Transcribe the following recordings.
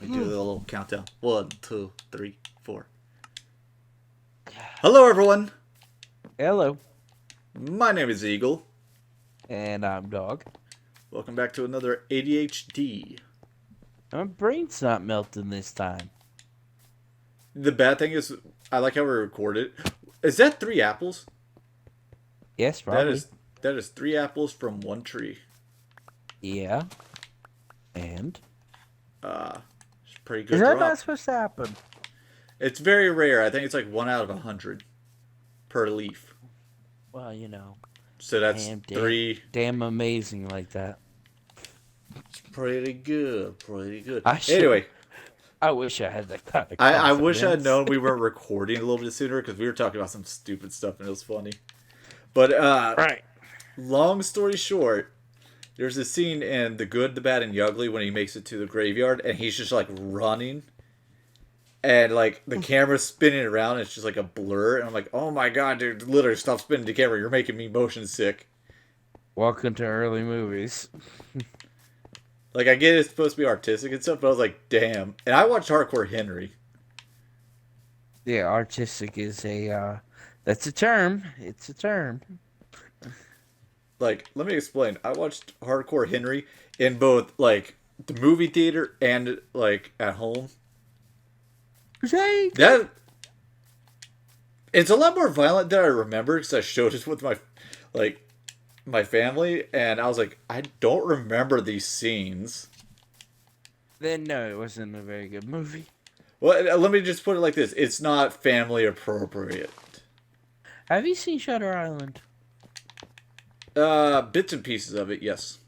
We do a little countdown. 1, 2, 3, 4. Hello, everyone. Hello. My name is Eagle. And I'm Dog. Welcome back to another ADHD. My brain's not melting this time. The bad thing is, I like how we record it. Is that 3 apples? Yes, probably. That is 3 apples from one tree. Yeah. And? It's a pretty good Is that drop. not supposed to happen? It's very rare. I think it's like 1 out of 100 per leaf. Well, you know. So that's 3. Damn amazing like that. It's pretty good. Pretty good. Anyway. Anyway. I wish I had that kind of I wish I had known we weren't recording a little bit sooner because we were talking about some stupid stuff and it was funny. But, right. Long story short, there's a scene in The Good, the Bad, and the Ugly when he makes it to the graveyard and he's just like running. And like the camera's spinning around and it's just like a blur. And I'm like, oh my god, dude, literally stop spinning the camera. You're making me motion sick. Welcome to early movies. Like, I get it's supposed to be artistic and stuff, but I was like, damn. And I watched Hardcore Henry. Yeah, artistic is that's a term. It's a term. Like, let me explain. I watched Hardcore Henry in both, like, the movie theater and, like, at home. That it's a lot more violent than I remember because I showed it with my family, and I was like, I don't remember these scenes. Then no, it wasn't a very good movie. Well, let me just put it like this: it's not family appropriate. Have you seen Shutter Island? Bits and pieces of it, yes.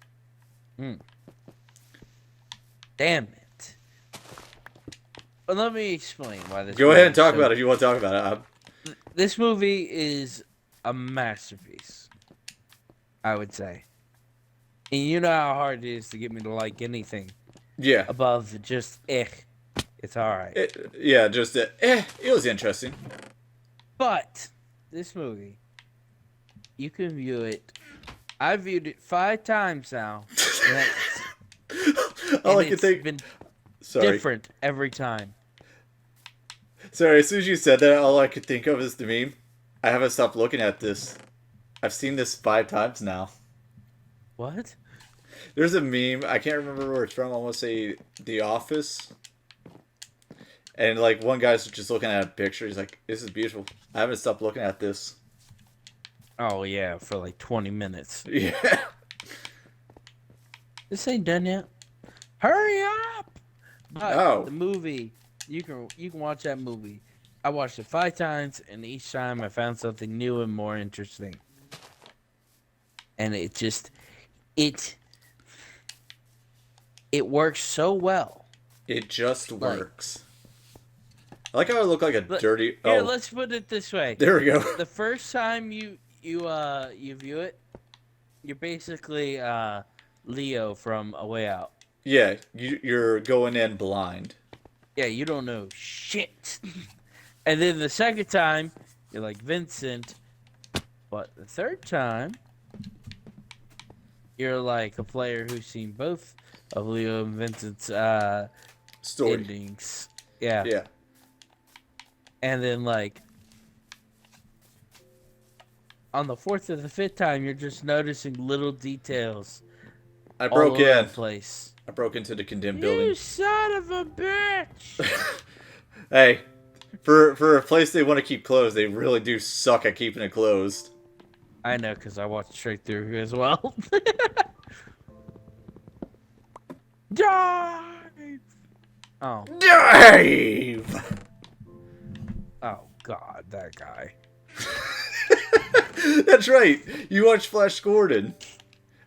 Damn it. Well, let me explain why this. Go ahead and talk about it if you want to talk about it. This movie is a masterpiece, I would say. And you know how hard it is to get me to like anything. Yeah. Above just It's alright. It was interesting. But this movie, you can view it. I viewed it 5 times now. All I can think. Been different every time. Sorry, as soon as you said that, all I could think of is the meme. I haven't stopped looking at this. I've seen this 5 times now. What? There's a meme. I can't remember where it's from. I want to say The Office. And, like, one guy's just looking at a picture. He's like, this is beautiful. I haven't stopped looking at this. Oh, yeah, for like 20 minutes. Yeah. This ain't done yet. Hurry up! But the movie, you can watch that movie. I watched it 5 times, and each time I found something new and more interesting. And it works so well. It just works. I like how I look like a dirty. Here, let's put it this way. There we go. The first time you view it, you're basically Leo from A Way Out. Yeah, you're going in blind. Yeah, you don't know shit. And then the second time, you're like Vincent. But the third time, you're like a player who's seen both of Leo and Vincent's story endings. Yeah. Yeah. And then, like, on the 4th or the 5th time, you're just noticing little details. I broke in. Place. I broke into the condemned building. You son of a bitch! Hey, for a place they want to keep closed, they really do suck at keeping it closed. I know, because I watched straight through as well. Dive! Oh. Dive! Oh, God, that guy. That's right. You watched Flash Gordon.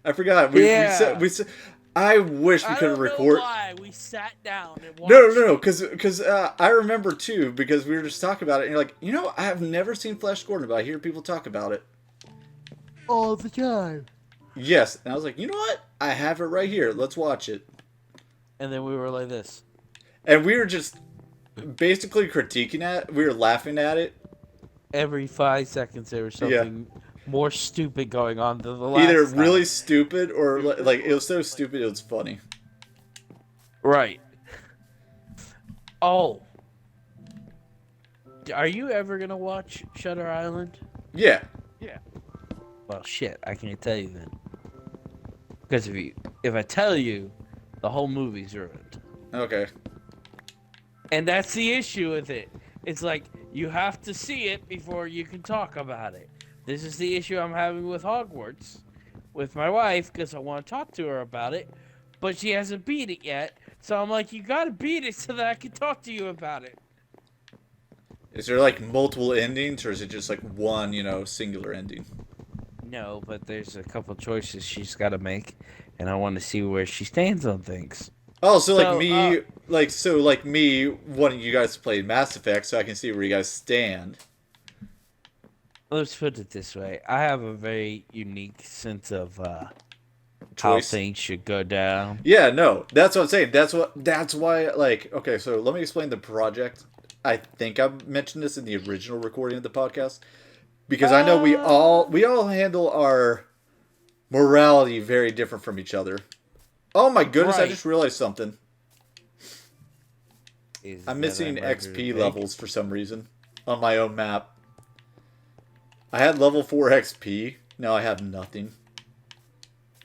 I forgot. We said I wish we could record. Why we sat down and watched. No. Because I remember too because we were just talking about it and you're like, I have never seen Flash Gordon, but I hear people talk about it all the time. Yes, and I was like, you know what? I have it right here. Let's watch it. And then we were like this, and we were just basically critiquing it. We were laughing at it. Every 5 seconds there was something more stupid going on than the last Either time. really stupid or like it was so stupid it was funny. Right. Oh, are you ever gonna watch Shutter Island? Yeah. Yeah. Well, shit, I can't tell you then. Because if I tell you, the whole movie's ruined. Okay. And that's the issue with it. It's like you have to see it before you can talk about it. This is the issue I'm having with Hogwarts, with my wife, because I want to talk to her about it, but she hasn't beat it yet. So I'm like, you gotta beat it so that I can talk to you about it. Is there like multiple endings, or is it just like one, singular ending? No, but there's a couple choices she's got to make, and I want to see where she stands on things. Oh, so like me wanting you guys to play Mass Effect, so I can see where you guys stand. Let's put it this way: I have a very unique sense of how things should go down. Yeah, no, that's what I'm saying. That's why. Like, okay, so let me explain the project. I think I mentioned this in the original recording of the podcast. Because I know we all handle our morality very different from each other. Oh my goodness, right. I just realized something. I'm missing XP levels for some reason on my own map. I had level 4 XP. Now I have nothing.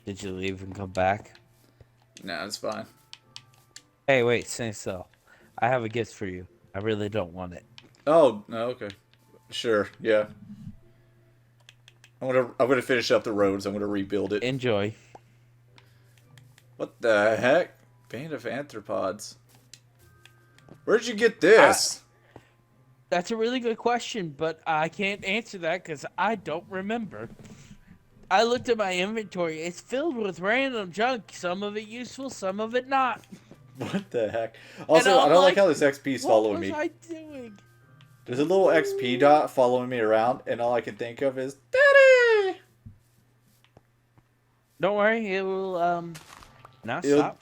Did you leave and come back? Nah, it's fine. Hey, wait, stay still. I have a gift for you. I really don't want it. Oh, no, okay. Sure, yeah. I'm gonna finish up the roads. I'm gonna rebuild it. Enjoy. What the heck? Band of Arthropods. Where'd you get this? That's a really good question, but I can't answer that because I don't remember. I looked at my inventory. It's filled with random junk. Some of it useful, some of it not. What the heck? Also, I don't like how this XP is following me. What was I doing? There's a little XP dot following me around, and all I can think of is Daddy. Don't worry, it will not stop.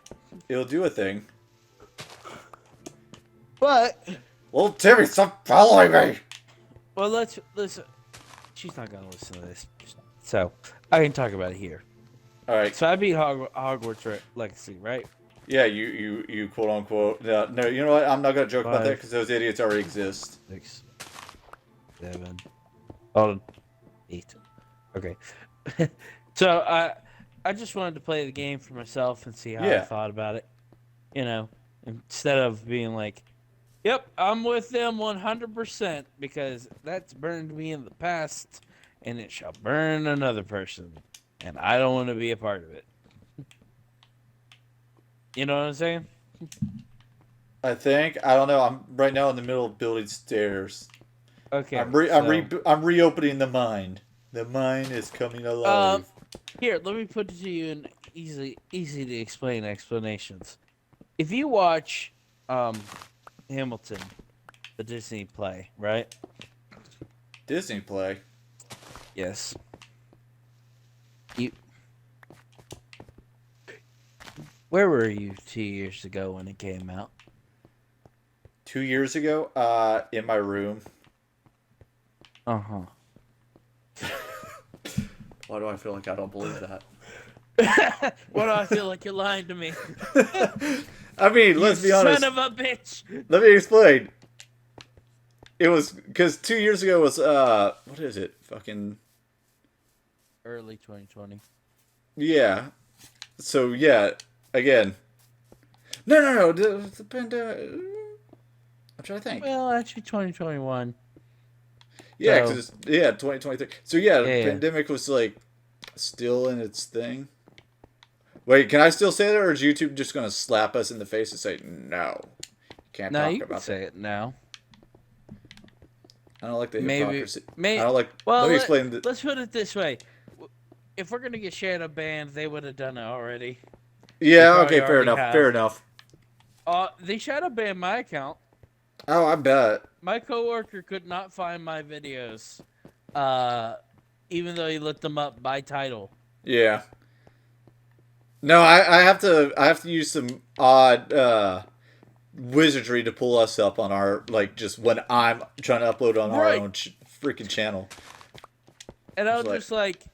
It'll do a thing. But well, Timmy, stop following me. Well, let's listen. She's not gonna listen to this, so I can talk about it here. All right. So I beat Hogwarts Legacy, right? Yeah, you quote unquote. No, you know what? I'm not gonna joke about that because those idiots already exist. 6, 7, hold on, 8. Okay. So I just wanted to play the game for myself and see how I thought about it. Instead of being like, "Yep, I'm with them 100%," because that's burned me in the past, and it shall burn another person, and I don't want to be a part of it. You know what I'm saying? I think. I don't know. I'm right now in the middle of building stairs. Okay. I'm reopening the mine. The mine is coming alive. Here, let me put it to you in easy to explain explanations. If you watch Hamilton, the Disney play, right? Disney play? Yes. Where were you 2 years ago when it came out? 2 years ago? In my room. Uh-huh. Why do I feel like I don't believe that? Why do I feel like you're lying to me? I mean, let's be honest. Son of a bitch! Let me explain. It was, because 2 years ago was, what is it? Fucking... early 2020. Yeah. So, yeah. Again. No. The pandemic... I'm trying to think. Well, actually 2021. Yeah, because 2023. So the pandemic was like still in its thing. Wait, can I still say that, or is YouTube just gonna slap us in the face and say no? Can't talk about that. Say it now. I don't like the hypocrisy. Maybe. I don't like. Well, let me explain. Let's put it this way: if we're gonna get shadow banned, they would have done it already. Yeah. Okay. Fair enough. Fair enough. They shadow banned my account. Oh, I bet. My coworker could not find my videos, even though he looked them up by title. Yeah. No, I have to use some odd wizardry to pull us up on our, like, just when I'm trying to upload on our own freaking channel. And I was just like,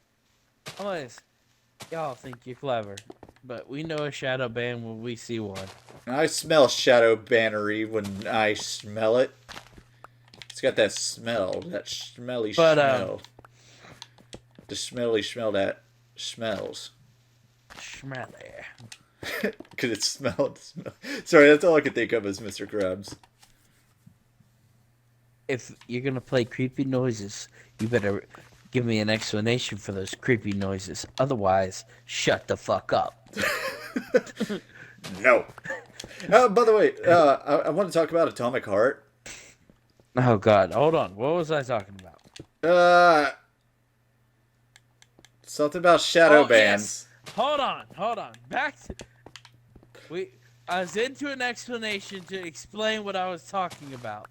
y'all think you're clever. but we know a shadow ban when we see one. I smell shadow bannery when I smell it. It's got that smell, that smelly smell. The smelly smell that smells. Smelly. Because it smelled. Sorry, that's all I could think of is Mr. Krabs. If you're going to play creepy noises, you better give me an explanation for those creepy noises. Otherwise, shut the fuck up. No. By the way, I want to talk about Atomic Heart. Oh, God. Hold on. What was I talking about? Something about shadow bands. Yes. Hold on. Back to... I was into an explanation to explain what I was talking about.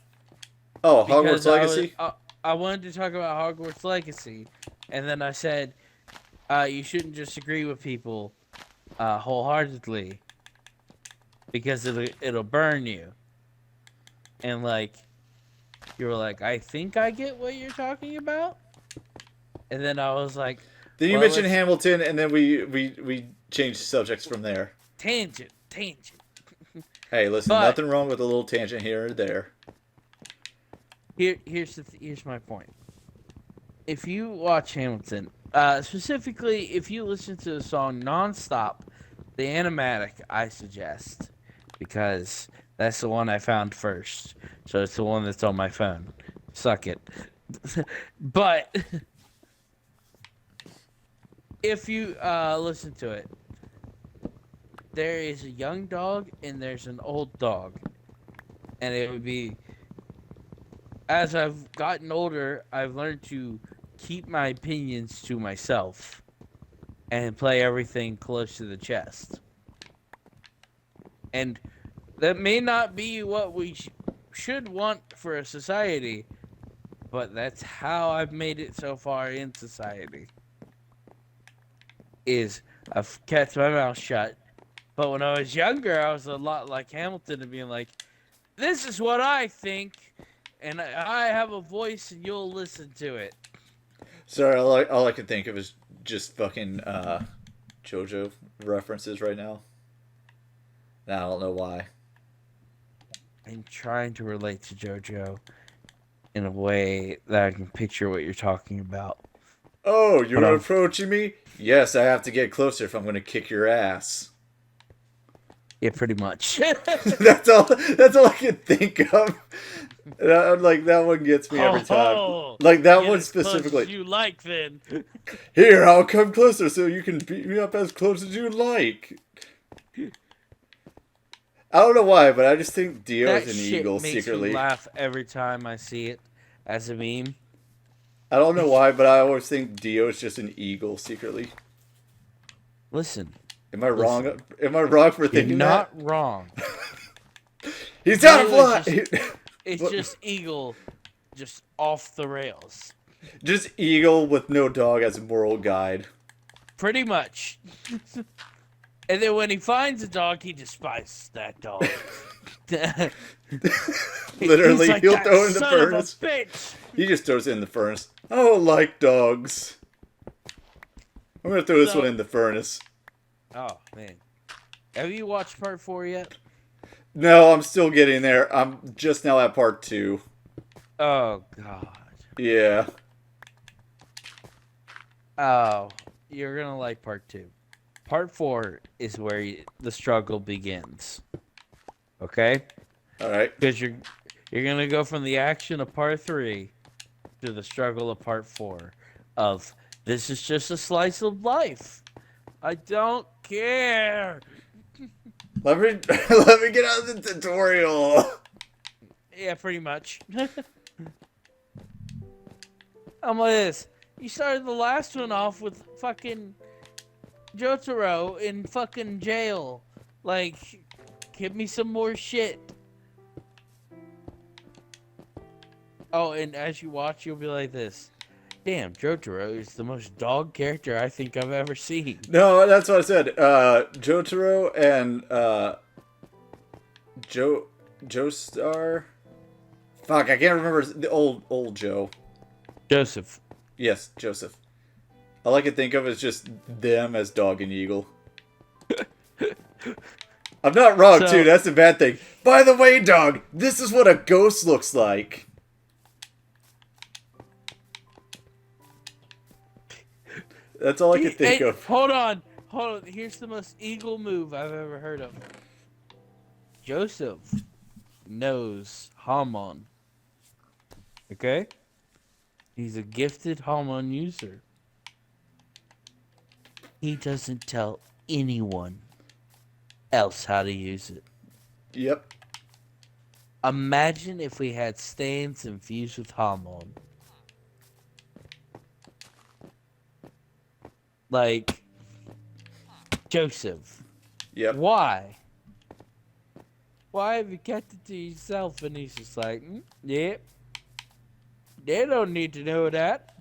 Oh, Hogwarts Legacy? I wanted to talk about Hogwarts Legacy, and then I said you shouldn't just agree with people wholeheartedly because it'll burn you. And like you were like, I think I get what you're talking about. And then I was like, then you mentioned Hamilton, and then we changed subjects from there. Tangent. Hey, listen, nothing wrong with a little tangent here or there. Here's my point. If you watch Hamilton, specifically if you listen to the song nonstop, the animatic, I suggest, because that's the one I found first. So it's the one that's on my phone. Suck it. But if you listen to it, there is a young dog and there's an old dog. And it would be... As I've gotten older, I've learned to keep my opinions to myself and play everything close to the chest. And that may not be what we should want for a society, but that's how I've made it so far in society. I've kept my mouth shut. But when I was younger, I was a lot like Hamilton and being like, this is what I think, and I have a voice and you'll listen to it. Sorry, all I can think of is just fucking JoJo references right now. And I don't know why. I'm trying to relate to JoJo in a way that I can picture what you're talking about. Oh, you're approaching me? Yes, I have to get closer if I'm going to kick your ass. Yeah, pretty much. That's all I can think of. I'm like, that one gets me every time. Like that one specifically. You like then? Here, I'll come closer so you can beat me up as close as you like. I don't know why, but I just think Dio is an eagle secretly. That makes me laugh every time I see it as a meme. I don't know why, but I always think Dio is just an eagle secretly. Listen. Am I wrong? Am I wrong for thinking that? You're not wrong. He's out of fly. It's just eagle, just off the rails. Just eagle with no dog as a moral guide. Pretty much. And then when he finds a dog, he despises that dog. Literally, like, he'll throw it in the furnace. Bitch. He just throws it in the furnace. I don't like dogs. I'm gonna throw this one in the furnace. Oh, man. Have you watched part 4 yet? No, I'm still getting there. I'm just now at part 2. Oh, God. Yeah. Oh, you're going to like part 2. Part 4 is where the struggle begins. Okay? All right. Because you're going to go from the action of part 3 to the struggle of part 4 of this is just a slice of life. I don't care. Let me get out of the tutorial. Yeah, pretty much. I'm like this. You started the last one off with fucking Jotaro in fucking jail. Like, give me some more shit. Oh, and as you watch, you'll be like this. Damn, Jotaro is the most dog character I think I've ever seen. No, that's what I said. Jotaro and Joestar. Fuck, I can't remember the old Joe. Joseph. Yes, Joseph. All I can think of is just them as dog and eagle. I'm not wrong, too. That's the bad thing. By the way, dog, this is what a ghost looks like. That's all I can think of. Hold on. Here's the most eagle move I've ever heard of. Joseph knows Hamon. Okay? He's a gifted Hamon user. He doesn't tell anyone else how to use it. Yep. Imagine if we had stains infused with Hamon. Like, Joseph. Yep. Why? Why have you kept it to yourself? And he's just like, yeah. They don't need to know that.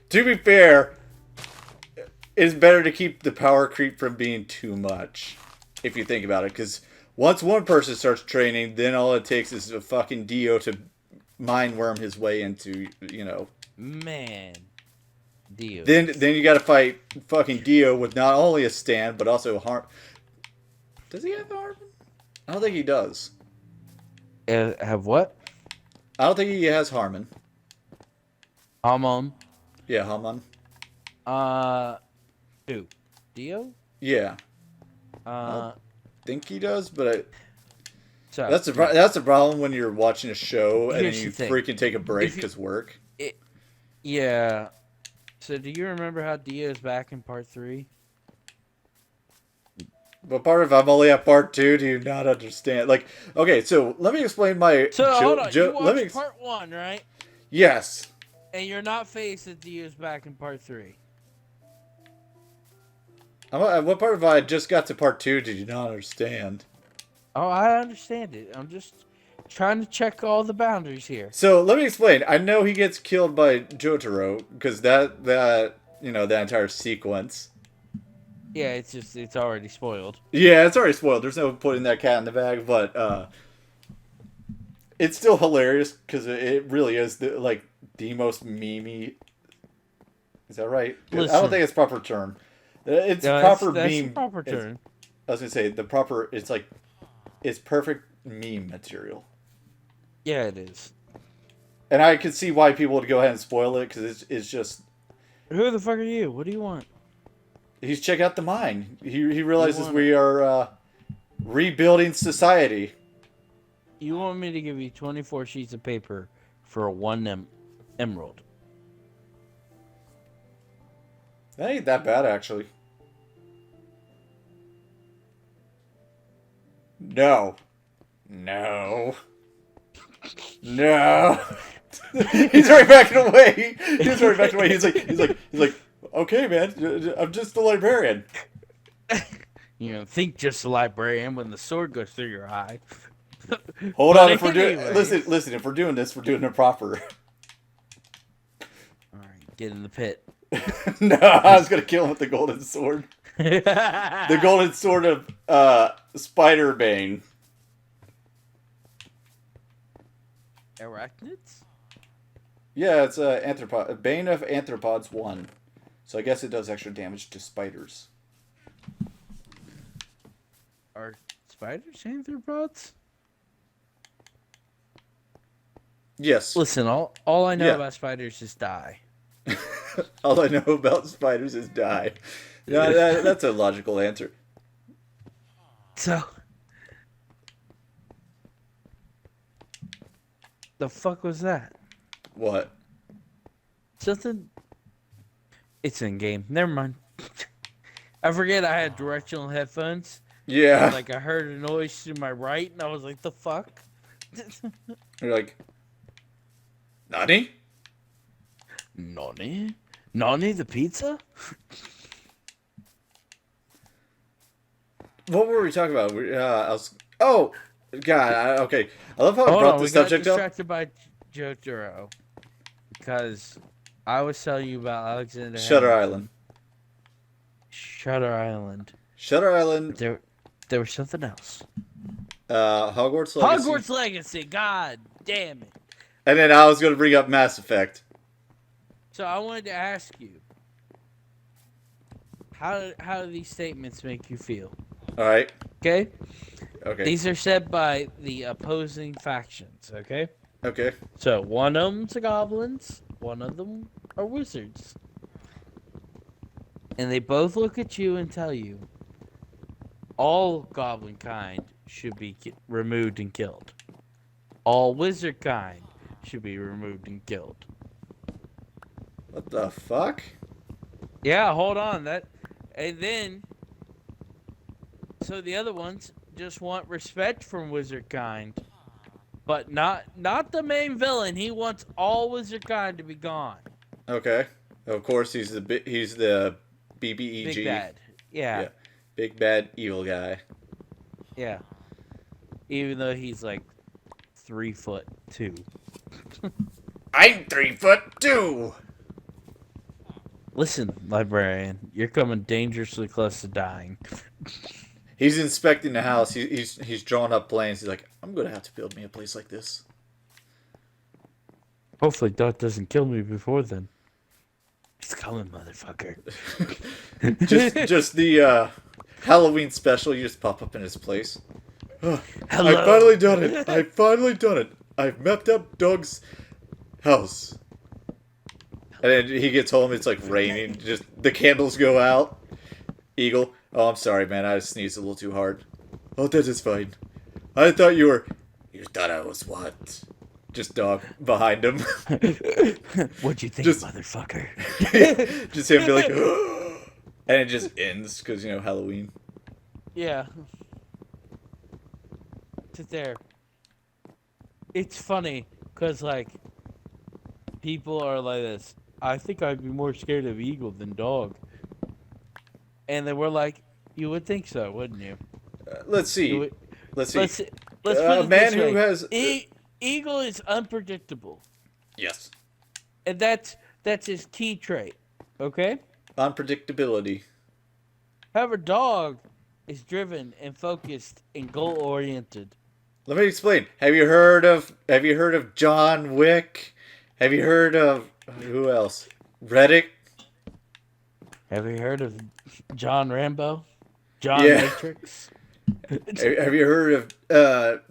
To be fair, it's better to keep the power creep from being too much, if you think about it. Because once one person starts training, then all it takes is a fucking Dio to mind worm his way into, Man. Dio. Then you got to fight fucking Dio with not only a stand, but also Harm. Does he have Harmon? I don't think he does. Have what? I don't think he has Harmon. Hamon. Yeah, Harmon. Who? Dio? Yeah. I think he does, but so, that's the problem when you're watching a show and then you freaking take a break because work. Yeah. So do you remember how Dio's back in part 3? But part of I'm only at part 2. Do you not understand? Like, okay, so let me explain my. So hold on, you watched part 1, right? Yes. And you're not faced that Dio's back in part 3. What part of I just got to part 2 did you not understand? Oh, I understand it. I'm just trying to check all the boundaries here. So let me explain. I know he gets killed by Jotaro because that entire sequence. Yeah, it's already spoiled. Yeah, it's already spoiled. There's no putting that cat in the bag, but it's still hilarious because it really is the most memey. Is that right? Listen, I don't think it's proper term. It's no, proper that's meme. The proper term. I was gonna say the proper. It's perfect meme material. Yeah, it is. And I can see why people would go ahead and spoil it because it's just. Who the fuck are you? What do you want? He's checking out the mine. He realizes we are rebuilding society. You want me to give you 24 sheets of paper for one emerald? That ain't that bad, actually. No. He's already backing away. He's like, okay, man. I'm just the librarian. You know, think just a librarian when the sword goes through your eye. Hold on, if we're doing listen, if we're doing this, we're doing it proper. Alright, get in the pit. No, I was gonna kill him with the golden sword. The golden sword of Spider-Bane. Arachnids? Yeah, it's Anthropod. Bane of Anthropods 1. So I guess it does extra damage to spiders. Are spiders anthropods? Yes. Listen, all I know about spiders is die. All I know about spiders is die. No, that's a logical answer. So, the fuck was that? What? Something. It's in game. Never mind. I forget I had directional headphones. Yeah. And, I heard a noise to my right, and I was like, "The fuck." You're like, Nani? Nani? Nani the pizza? What were we talking about? Oh, God. Okay. I love how I brought the subject up. We got distracted by Jotaro because I was telling you about Alexander Shutter Hamilton. Island. Shutter Island. Shutter Island. There was something else. Hogwarts Legacy. Hogwarts Legacy. God damn it. And then I was going to bring up Mass Effect. So I wanted to ask you, how do these statements make you feel? All right. Okay? Okay. These are set by the opposing factions, okay? Okay. So one of them's a goblins, one of them are wizards. And they both look at you and tell you all goblin kind should be removed and killed. All wizard kind should be removed and killed. What the fuck? Yeah, hold on. And then so the other ones just want respect from wizard kind. But not the main villain. He wants all wizard kind to be gone. Okay. Of course, he's the BBEG. Big bad. Yeah. Yeah. Big bad evil guy. Yeah. Even though he's like 3'2". I'm 3'2". Listen, librarian, you're coming dangerously close to dying. He's inspecting the house. He's drawing up plans. He's like, I'm gonna have to build me a place like this. Hopefully, Doc doesn't kill me before then. He's coming, motherfucker. just the Halloween special. You just pop up in his place. Hello. I've finally done it. I've finally done it. I've mapped out Doug's house. And then he gets home. It's like raining. Just the candles go out. Eagle. Oh, I'm sorry, man. I sneezed a little too hard. Oh, that is fine. I thought you were... You thought I was what? Just dog behind him. What'd you think, Just- motherfucker? Just him be like... And it just ends because, Halloween. Yeah. Sit there. It's funny, because, like, people are like this. I think I'd be more scared of eagle than dog. And then we're like, you would think so, wouldn't you? Let's see. Let's see. Let's put A it man this who way. has... Eagle is unpredictable. Yes. And that's his key trait. Okay? Unpredictability. However, dog is driven and focused and goal oriented. Let me explain. Have you heard of John Wick? Have you heard of who else? Reddick? Have you heard of John Rambo? John Yeah. Matrix? Have you heard of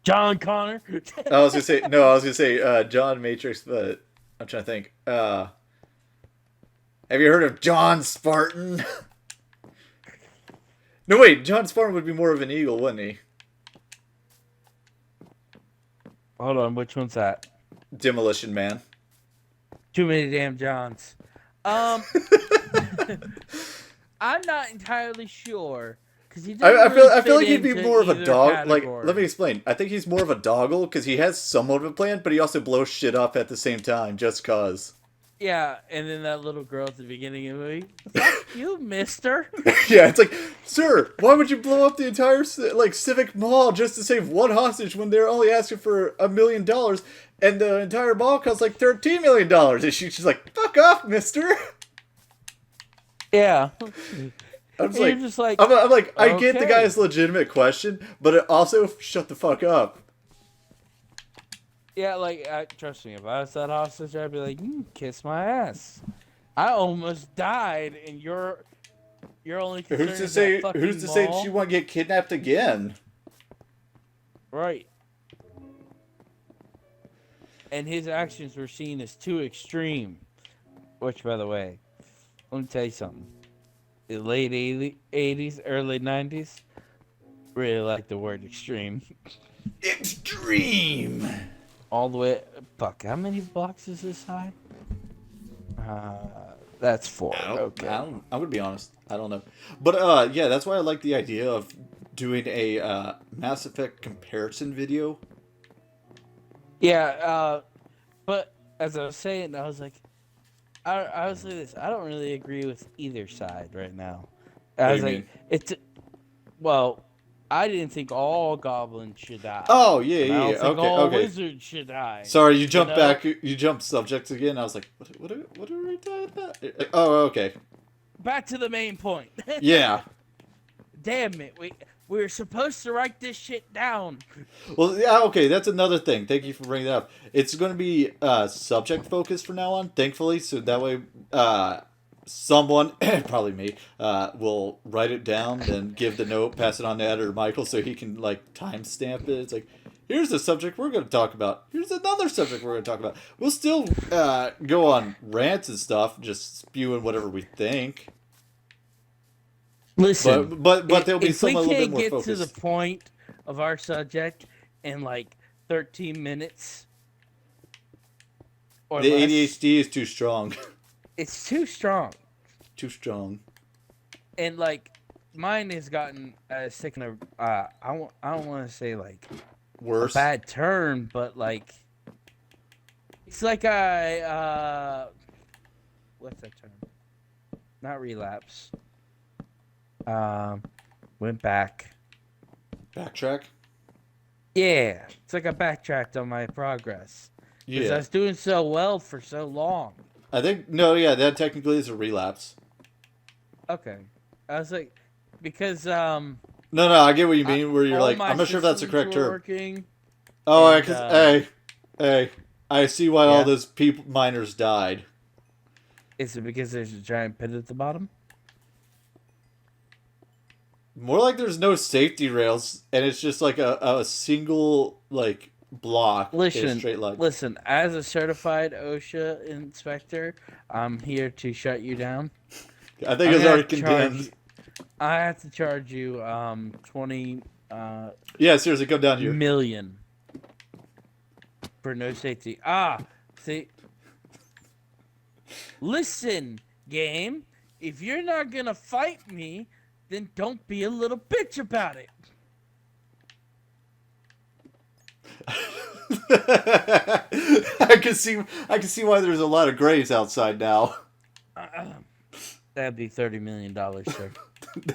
John Connor? I was gonna say John Matrix, but I'm trying to think. Have you heard of John Spartan? No, wait, John Spartan would be more of an eagle, wouldn't he? Hold on, which one's that? Demolition Man. Too many damn Johns. I'm not entirely sure because he I doesn't feel fit like he'd be into more of a either dog. category. Like, let me explain. I think he's more of a doggle because he has somewhat of a plan, but he also blows shit up at the same time, just cause. Yeah, and then that little girl at the beginning of the movie. Fuck you, mister. Yeah, it's like, sir, why would you blow up the entire Civic Mall just to save one hostage when they're only asking for $1 million and the entire mall costs like $13 million? And she's like, fuck off, mister. Yeah. I'm just You're like, just like, I'm like, I get the okay. guy's legitimate question, but it also shut the fuck up. Yeah, like, trust me, if I was that hostage, I'd be like, kiss my ass. I almost died, and you're only concerned Who's to say? with that Who's to fucking say mall? she won't get kidnapped again? Right. And his actions were seen as too extreme. Which, by the way, let me tell you something. The late 80s, early 90s, really like the word extreme. Extreme. All the way. Fuck, how many blocks is this high? That's 4. Okay. I'm gonna be honest. I don't know. But yeah, that's why I like the idea of doing a Mass Effect comparison video. Yeah, but as I was saying, I was like, I was like this. I don't really agree with either side right now. I was like, well, I didn't think all goblins should die. Oh yeah, And I don't yeah. think Okay, all okay. wizards should die. Sorry, you jumped You know? back. You jumped subjects again. I was like, what are we talking about? Oh, okay. Back to the main point. Yeah. Damn it, we were supposed to write this shit down. Well, yeah, okay, that's another thing. Thank you for bringing that up. It's going to be subject focused from now on, thankfully, so that way someone, probably me, will write it down, then give the note, pass it on to editor Michael so he can like timestamp it. It's like, here's the subject we're going to talk about. Here's another subject we're going to talk about. We'll still go on rants and stuff, just spewing whatever we think. Listen, but there'll be some a little bit more focused. If we can't get to the point of our subject in like 13 minutes or the less, ADHD is too strong. It's too strong. Too strong. And like mine has gotten sick of I don't want to say like worse, a bad term, but like it's like what's that term? Not relapse. Went back. Backtrack? Yeah, it's like I backtracked on my progress. Because I was doing so well for so long. I think, that technically is a relapse. Okay. I was like, because, No, I get what you mean, where you're like, I'm not sure if that's the correct term. Working, oh, because, hey, I see why all those miners died. Is it because there's a giant pit at the bottom? More like there's no safety rails, and it's just like a single, like, block in a straight line. Listen, as a certified OSHA inspector, I'm here to shut you down. I think it's already condemned. I have to charge you 20 yeah, seriously, come down here. Million for no safety. See. Listen, game, if you're not gonna fight me, then don't be a little bitch about it. I can see why there's a lot of graves outside now. That'd be $30 million, sir.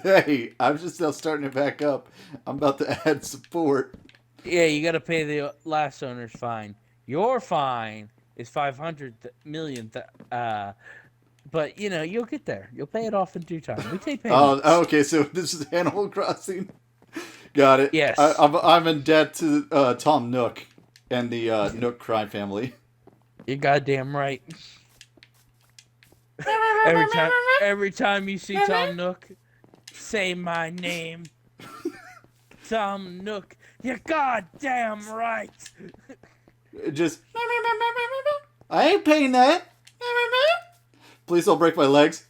Hey, I'm just now starting it back up. I'm about to add support. Yeah, you got to pay the last owner's fine. Your fine is $500 million. But you'll get there. You'll pay it off in due time. We take payments. Oh, okay. So this is Animal Crossing. Got it. Yes. I'm in debt to Tom Nook and the Nook crime family. You're goddamn right. Every time you see Tom Nook, say my name. Tom Nook. You're goddamn right. Just. I ain't paying that. Please don't break my legs.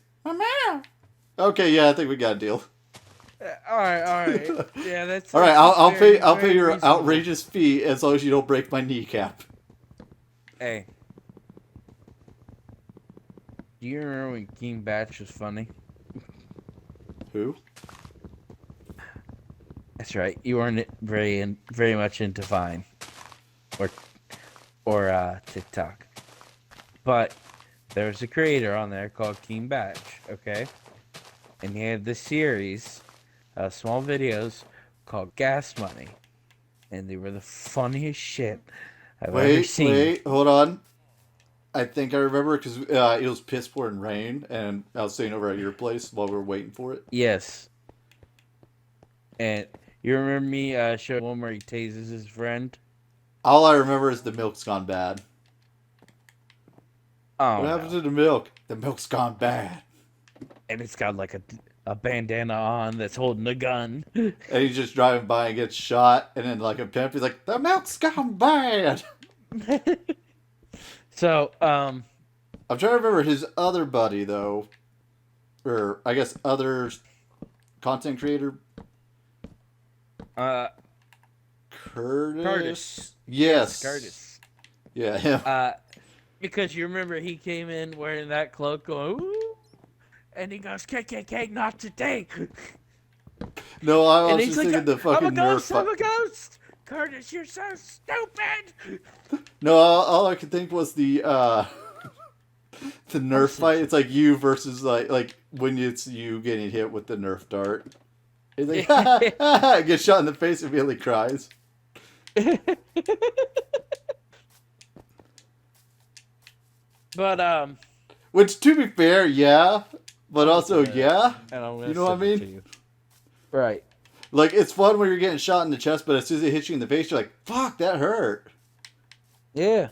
Okay, yeah, I think we got a deal. All right. Yeah, that's all right. I'll pay your reasonable. Outrageous fee as long as you don't break my kneecap. Hey, do you remember when King Batch was funny? Who? That's right. You weren't very much into Vine or TikTok, but there's a creator on there called King Batch. Okay, and he had this series. Small videos called Gas Money, and they were the funniest shit I've ever seen. Wait, hold on. I think I remember because it was piss pouring rain, and I was staying over at your place while we were waiting for it. Yes. And you remember me showing one where he tases his friend? All I remember is the milk's gone bad. Oh, what happened to the milk? The milk's gone bad. And it's got like a bandana on that's holding a gun. And he's just driving by and gets shot, and then like a pimp, he's like, the milk's gone bad. So, I'm trying to remember his other buddy though, or I guess other content creator. Curtis. Yes. Curtis. Yeah, him. Because you remember he came in wearing that cloak, going, ooh, and he goes, KKK, not today. No, I was just thinking like, the fucking I'm a ghost. Curtis, you're so stupid. No, all I could think was the Nerf fight. It's like you versus like when it's you getting hit with the Nerf dart. It's like gets shot in the face and immediately cries. But which to be fair, yeah, but also yeah, you know what I mean? Right. Like, it's fun when you're getting shot in the chest, but as soon as it hits you in the face, you're like, fuck, that hurt. Yeah.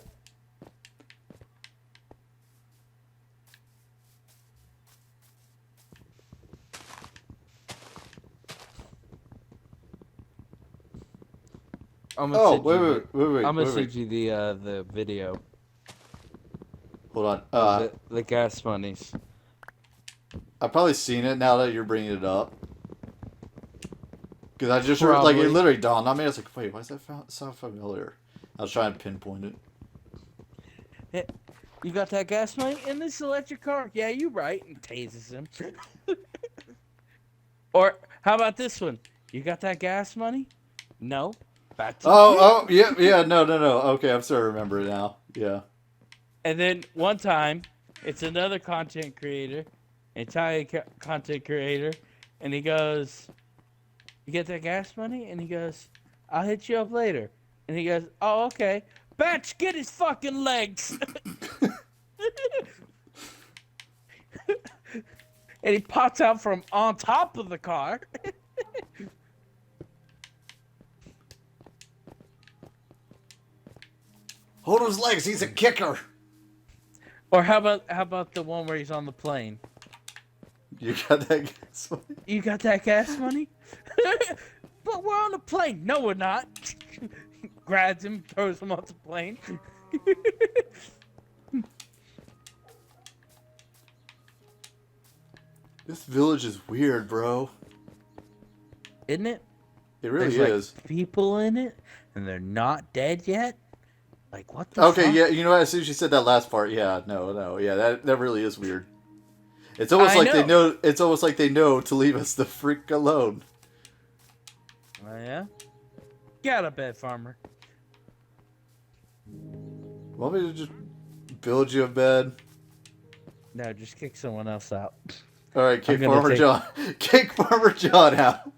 I'm Oh, gonna wait. I'm gonna send you the video. Hold on. The gas monies. I've probably seen it now that you're bringing it up. Because I just Probably. like, it literally dawned on me. I was like, wait, why does that sound familiar? I was trying to pinpoint it. Hey, you got that gas money in this electric car? Yeah, you right. And tases him. Or how about this one? You got that gas money? No. Back to Yeah, no. Okay, I'm starting to remember it now. Yeah. And then one time, it's another content creator, Italian content creator, and he goes, "You get that gas money?" And he goes, "I'll hit you up later." And he goes, "Oh, okay. Batch, get his fucking legs." And he pops out from on top of the car. Hold his legs. He's a kicker. Or how about the one where he's on the plane? You got that gas money? You got that gas money? But we're on the plane. No, we're not. Grabs him, throws him off the plane. This village is weird, bro. Isn't it? It really There's is. Like people in it, and they're not dead yet. Like what the? Okay, fuck? yeah. You know what? As soon as you said that last part, yeah, no, yeah. That really is weird. It's almost like they know. It's almost like they know to leave us the freak alone. Oh yeah. Get out of bed, farmer. Want me to just build you a bed? No, just kick someone else out. All right, kick Farmer John. Kick Farmer John out.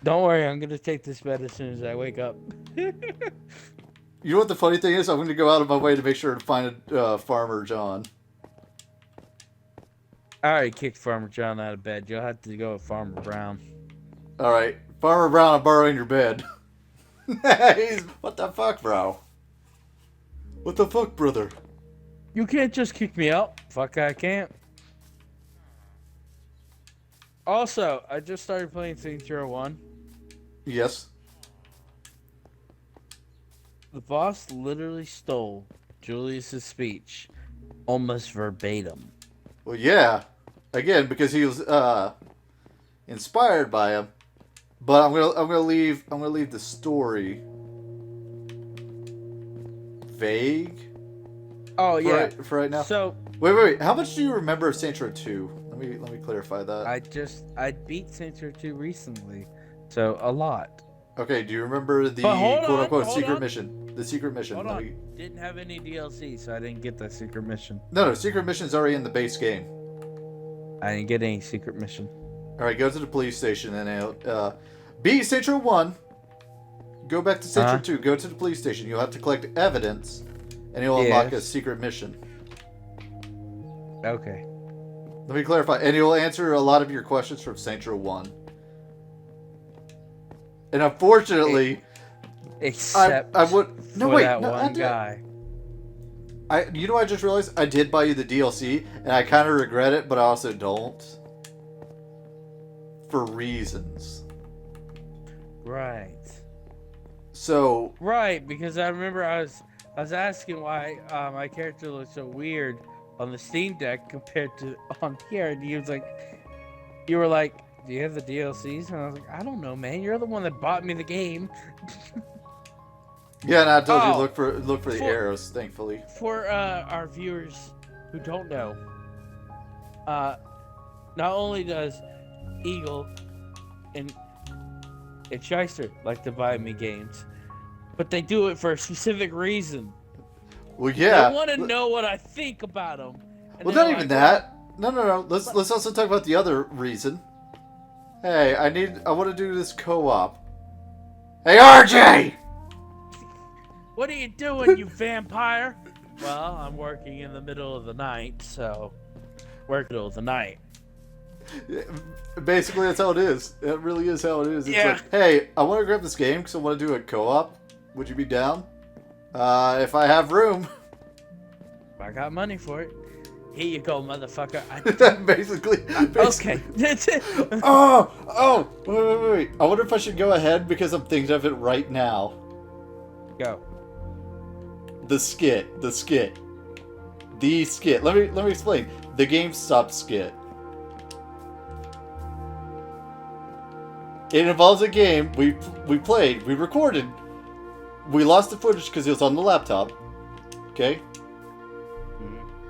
Don't worry, I'm gonna take this bed as soon as I wake up. You know what the funny thing is? I'm going to go out of my way to make sure to find Farmer John. I already kicked Farmer John out of bed. You'll have to go with Farmer Brown. All right, Farmer Brown, I'm borrowing your bed. What the fuck, bro? What the fuck, brother? You can't just kick me out. Fuck, I can't. Also, I just started playing Saints Row 1. Yes. The boss literally stole Julius's speech, almost verbatim. Well, yeah. Again, because he was inspired by him. But I'm gonna leave the story vague. Oh yeah. For right now. So wait. How much do you remember of Saints Row 2? Let me clarify that. I beat Saints Row 2 recently, so a lot. Okay. Do you remember the quote unquote secret mission? The secret mission. Hold on. Didn't have any DLC, so I didn't get that secret mission. No, secret mission's already in the base game. I didn't get any secret mission. All right, go to the police station and beat Saints Row 1. Go back to Saints Row 2. Go to the police station. You'll have to collect evidence, and you'll unlock a secret mission. Okay. Let me clarify, and you'll answer a lot of your questions from Saints Row 1. And unfortunately, except I would no for wait that no, one guy. You know, I just realized I did buy you the DLC, and I kind of regret it, but I also don't. For reasons. Right. So. Right, because I remember I was asking why my character looked so weird on the Steam Deck compared to on here, and you were like, "Do you have the DLCs?" And I was like, "I don't know, man. You're the one that bought me the game." Yeah, and I told you look for the arrows. Thankfully, for our viewers who don't know, not only does Eagle and Shyster like to buy me games, but they do it for a specific reason. Well, yeah. They want to know what I think about them. Well, not even that. No. Let's also talk about the other reason. Hey, I want to do this co-op. Hey, RJ! What are you doing, you vampire? Well, I'm working in the middle of the night, so middle of the night. Basically, that's how it is. It really is how it is. It's yeah. like, hey, I want to grab this game because I want to do a co-op. Would you be down? If I have room. I got money for it. Here you go, motherfucker. Basically. Okay. That's it. Oh! Wait. I wonder if I should go ahead because I'm thinking of it right now. Go. The skit. Let me explain. The GameStop skit. It involves a game we played, we recorded. We lost the footage because it was on the laptop. Okay?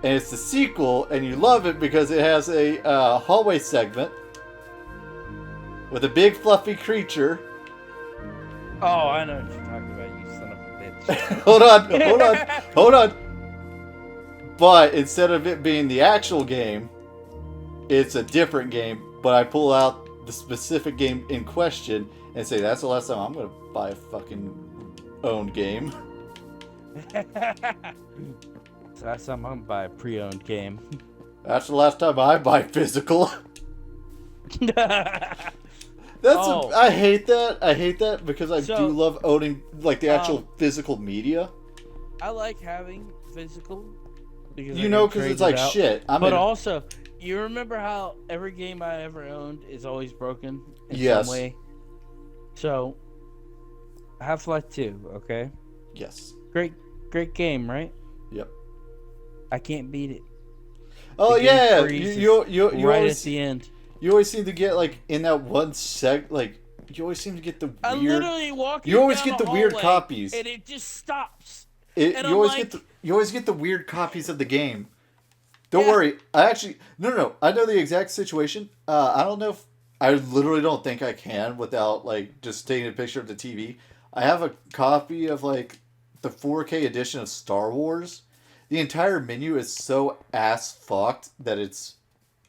And it's the sequel, and you love it because it has a hallway segment with a big fluffy creature. Oh, I know what you're talking about, you son of a bitch. Hold on. But instead of it being the actual game, it's a different game. But I pull out the specific game in question and say, that's the last time I'm going to buy a fucking owned game. So last time I'm gonna buy a pre-owned game. That's the last time I buy physical. I hate that. I hate that because I do love owning like the actual physical media. I like having physical because because it's like shit. Also, you remember how every game I ever owned is always broken in some way. So, Half-Life 2, okay? Yes. Great game, right? Yep. I can't beat it. Oh yeah, you right always, at the end. You always seem to get like in that one you always seem to get the weird. I literally walk. You always get the weird copies, and it just stops. You always get the weird copies of the game. Don't worry, I actually no. I know the exact situation. I don't know if I literally don't think I can without like just taking a picture of the TV. I have a copy of like the 4K edition of Star Wars. The entire menu is so ass fucked that it's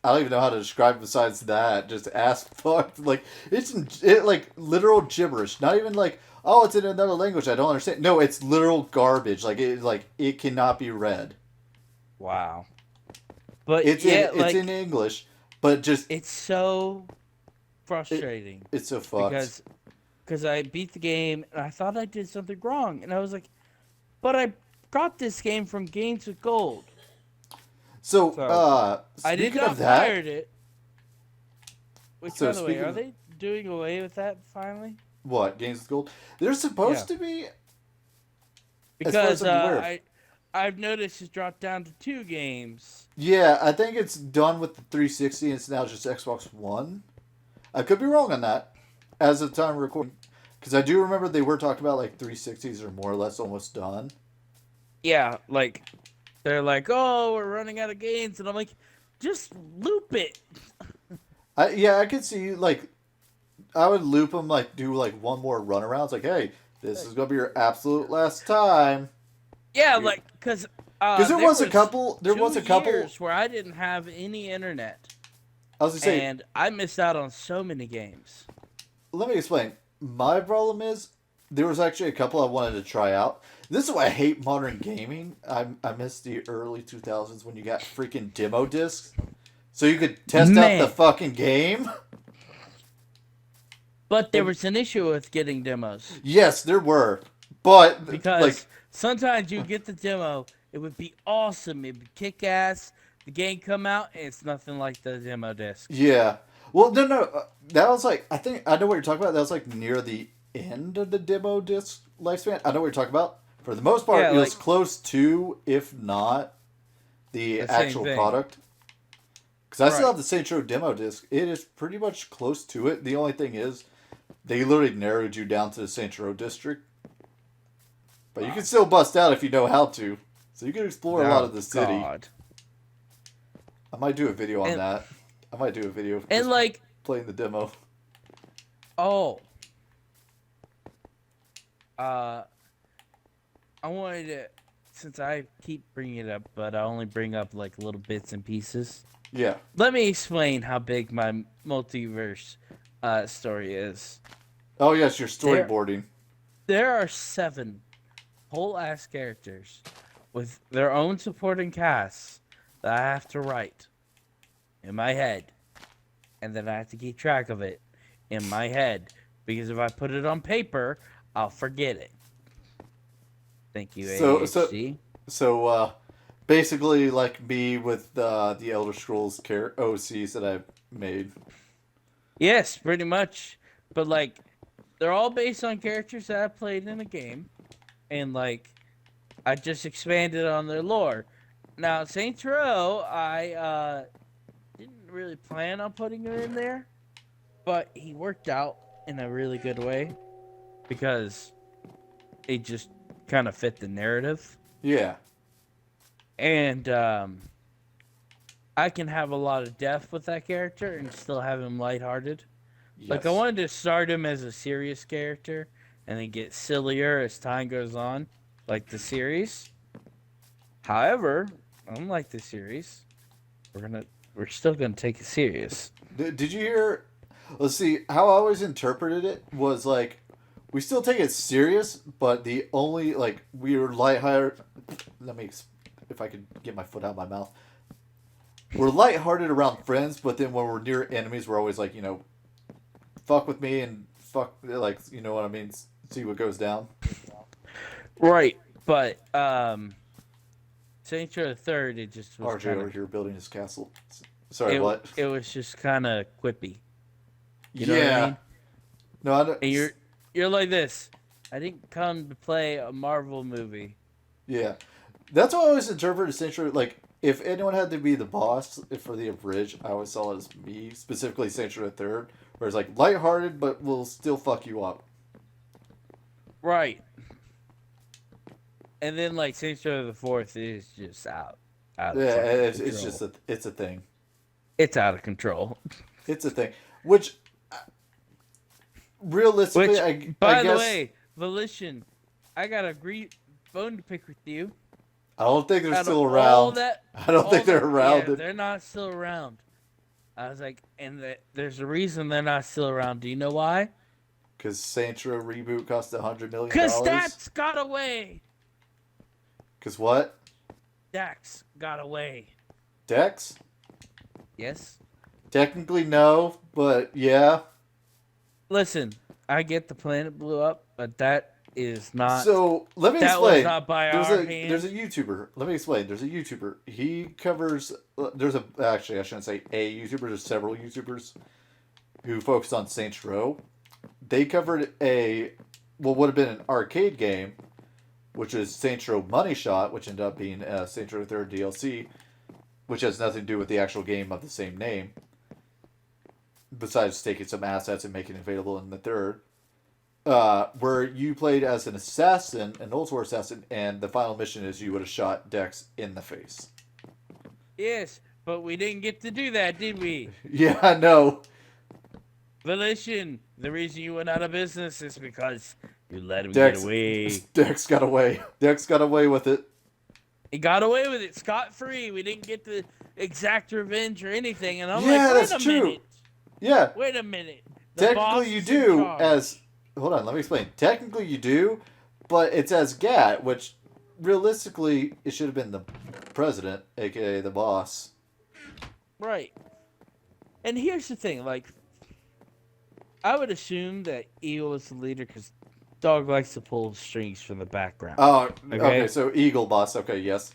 I don't even know how to describe it besides that. Just ass fucked. Like it's like literal gibberish. Not even like, oh, it's in another language I don't understand. No, it's literal garbage. Like it cannot be read. Wow. But it's in English, but just it's so frustrating. It's so fucked. Because I beat the game and I thought I did something wrong, and I was like, but I got this game from Games with Gold. So I did not pirate it. Which, by the way, are they doing away with that finally? What, Games with Gold? They're supposed to be. Because I've noticed it's dropped down to 2 games. Yeah, I think it's done with the 360 and it's now just Xbox One. I could be wrong on that as of time of recording. Because I do remember they were talking about like 360s are more or less almost done. Yeah, like they're like, oh, we're running out of games, and I'm like, just loop it. I could see like I would loop them, like do like one more run around. It's like, hey, this is gonna be your absolute last time. Yeah, like because there was a couple years where I didn't have any internet. I was gonna say, and I missed out on so many games. Let me explain. My problem is there was actually a couple I wanted to try out. This is why I hate modern gaming. I miss the early 2000s when you got freaking demo discs. So you could test out the fucking game. But there was an issue with getting demos. Yes, there were. But because sometimes you get the demo, it would be awesome. It would kick ass. The game come out, and it's nothing like the demo disc. Yeah. Well, no. That was like, I think, I know what you're talking about. That was like near the end of the demo disc lifespan. I know what you're talking about. For the most part, it was close to, if not, the actual product. Because I still have the Saints Row demo disc. It is pretty much close to it. The only thing is, they literally narrowed you down to the Saints Row district. But you can still bust out if you know how to. So you can explore a lot of the city. God. I might do a video on that. I might do a video of playing the demo. Oh. I wanted to, since I keep bringing it up, but I only bring up like little bits and pieces. Yeah. Let me explain how big my multiverse story is. Oh yes, you're storyboarding. There are 7 whole ass characters with their own supporting casts that I have to write in my head, and then I have to keep track of it in my head, because if I put it on paper, I'll forget it. Thank you, ADHD. So, basically, like me with the Elder Scrolls OCs that I've made. Yes, pretty much. But like, they're all based on characters that I played in a game. and like I just expanded on their lore. Now Saints Row, I didn't really plan on putting her in there, but he worked out in a really good way because it just kind of fit the narrative. Yeah. And I can have a lot of depth with that character and still have him lighthearted. Yes. Like I wanted to start him as a serious character and then get sillier as time goes on, like the series. However, unlike the series, we're still gonna take it serious. Did you hear? Let's see. How I always interpreted it was like, we still take it serious, but the only like we were lighthearted. Let me, if I could get my foot out of my mouth. We're lighthearted around friends, but then when we're near enemies, we're always like, fuck with me and fuck, like, you know what I mean? See what goes down. Right, but Saints Row the Third, it just was RJ over here building his castle. Sorry, what? It was just kind of quippy. You know what I mean? No, I don't. And you're like this. I didn't come to play a Marvel movie. Yeah, that's what I always interpreted Saints Row. Like, if anyone had to be the boss for the abridged, I always saw it as me, specifically Saints Row the Third, where it's like lighthearted, but will still fuck you up. Right. And then like Saints Row the Fourth is just out. It's just it's a thing. It's out of control. It's a thing. Which, realistically, I guess... By the way, Volition, I got a bone to pick with you. I don't think they're still around. I don't think they're around. Yeah, they're not still around. I was like, there's a reason they're not still around. Do you know why? Because Saints Row reboot cost $100 million. Because Dax got away. Because what? Dax got away. Dex? Yes. Technically, no, but yeah. Listen, I get the planet blew up, but that is not. So let me explain. That was not by our hand. There's a YouTuber. Let me explain. There's a YouTuber. He covers. Actually, I shouldn't say a YouTuber. There's several YouTubers who focus on Saints Row. They covered what would have been an arcade game, which is Saints Row Money Shot, which ended up being Saints Row 3rd DLC, which has nothing to do with the actual game of the same name, besides taking some assets and making it available in the third. Where you played as an assassin, an old school assassin, and the final mission is you would have shot Dex in the face. Yes, but we didn't get to do that, did we? Yeah, I know. Volition, the reason you went out of business is because you let him get away. Dex got away. Dex got away with it. He got away with it scot-free. We didn't get the exact revenge or anything. And I'm that's true. Minute. Yeah. Wait a minute. Technically you do as... Hold on, let me explain. Technically you do, but it's as Gat, which realistically it should have been the president, a.k.a. the boss. Right. And here's the thing, like... I would assume that Eagle is the leader because Dog likes to pull strings from the background. Oh, okay, so Eagle boss. Okay, yes.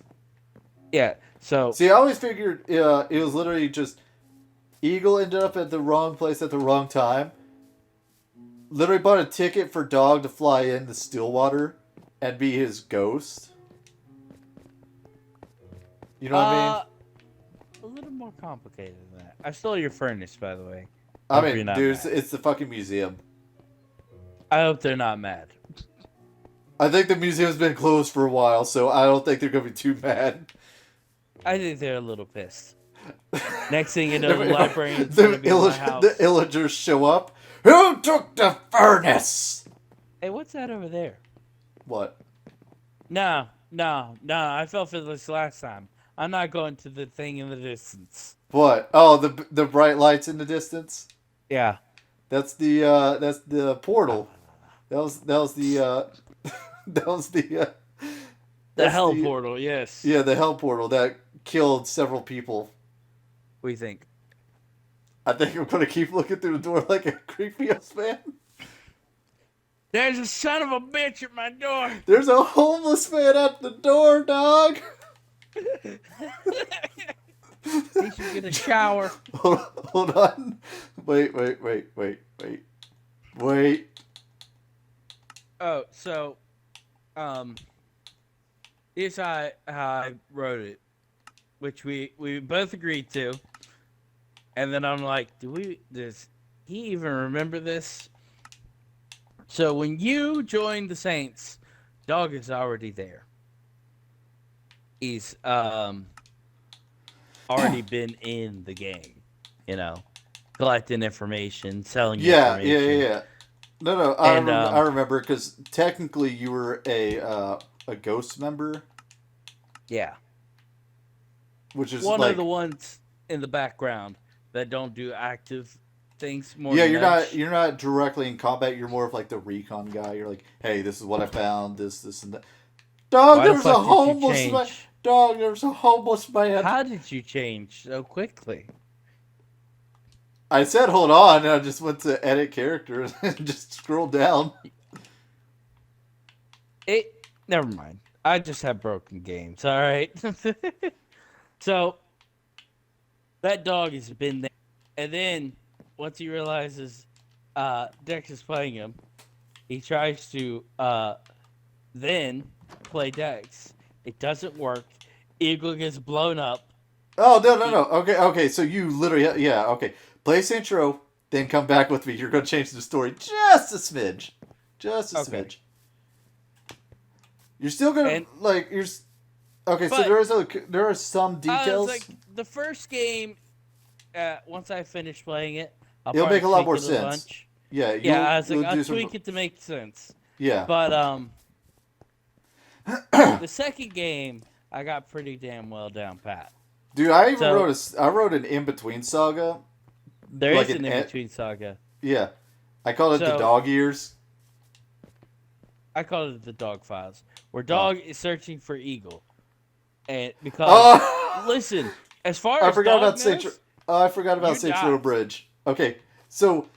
Yeah, so... See, I always figured it was literally just Eagle ended up at the wrong place at the wrong time. Literally bought a ticket for Dog to fly into Stillwater and be his ghost. You know what I mean? A little more complicated than that. I stole your furnace, by the way. I mean, dude, it's the fucking museum. I hope they're not mad. I think the museum's been closed for a while, so I don't think they're going to be too mad. I think they're a little pissed. Next thing you know, the librarian's going to be in my house. The illagers show up. Who took the furnace? Hey, what's that over there? What? No. I fell for this last time. I'm not going to the thing in the distance. What? Oh, the bright lights in the distance? Yeah. That's the portal. That was the hell portal, yes. Yeah, the hell portal that killed several people. What do you think? I think I'm gonna keep looking through the door like a creepy ass man. There's a son of a bitch at my door. There's a homeless man at the door, dog. He should get a shower. Hold on. Wait. Oh, so Um, here's how I wrote it, which we both agreed to, and then I'm like, does he even remember this? So when you join the Saints, Dog is already there. He's already been in the game, collecting information, selling information. Yeah. No, I remember because technically you were a ghost member. Yeah. Which is one of the ones in the background that don't do active things more. Yeah, you're not directly in combat. You're more of like the recon guy. You're like, hey, this is what I found. This and that. Dog, there was a homeless man. Dog, there was a homeless man. How did you change so quickly? I said, hold on, and I just went to edit characters and just scrolled down. Never mind. I just have broken games, all right? So, that dog has been there. And then, once he realizes Dex is playing him, he tries to then play Dex. It doesn't work. Eagle gets blown up. Oh, no. Okay. So you literally, yeah, okay. Play Saints Row, then come back with me. You're going to change the story just a smidge. Just a smidge. You're still going to, Okay, so there are some details. The first game, once I finish playing it, it'll make a lot more sense. Yeah, I was like, I'll tweak it to make sense. Yeah. But the second game, I got pretty damn well down pat. Dude, I wrote an in-between saga. There is an in-between saga. Yeah. I called it the dog years. I called it the dog files. Where dog is searching for Eagle. And because listen, as far as I forgot about Saints Row Bridge. Okay, so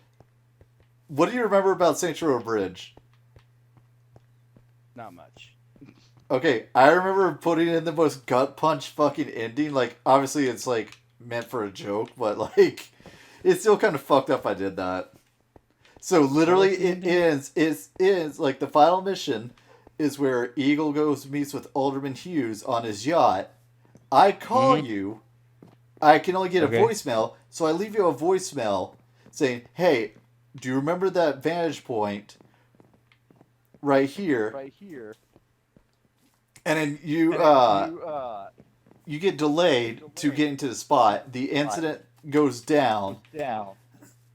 what do you remember about Saints Row Bridge? Not much. Okay, I remember putting in the most gut punch fucking ending. Like, obviously it's like meant for a joke, but like it's still kind of fucked up I did that. So literally it ends like the final mission is where Eagle meets with Alderman Hughes on his yacht. I call you. I can only get a voicemail, so I leave you a voicemail saying, "Hey, do you remember that vantage point right here?" And then you get delayed to getting to the spot. The incident goes down.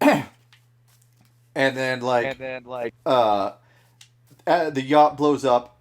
And then the yacht blows up.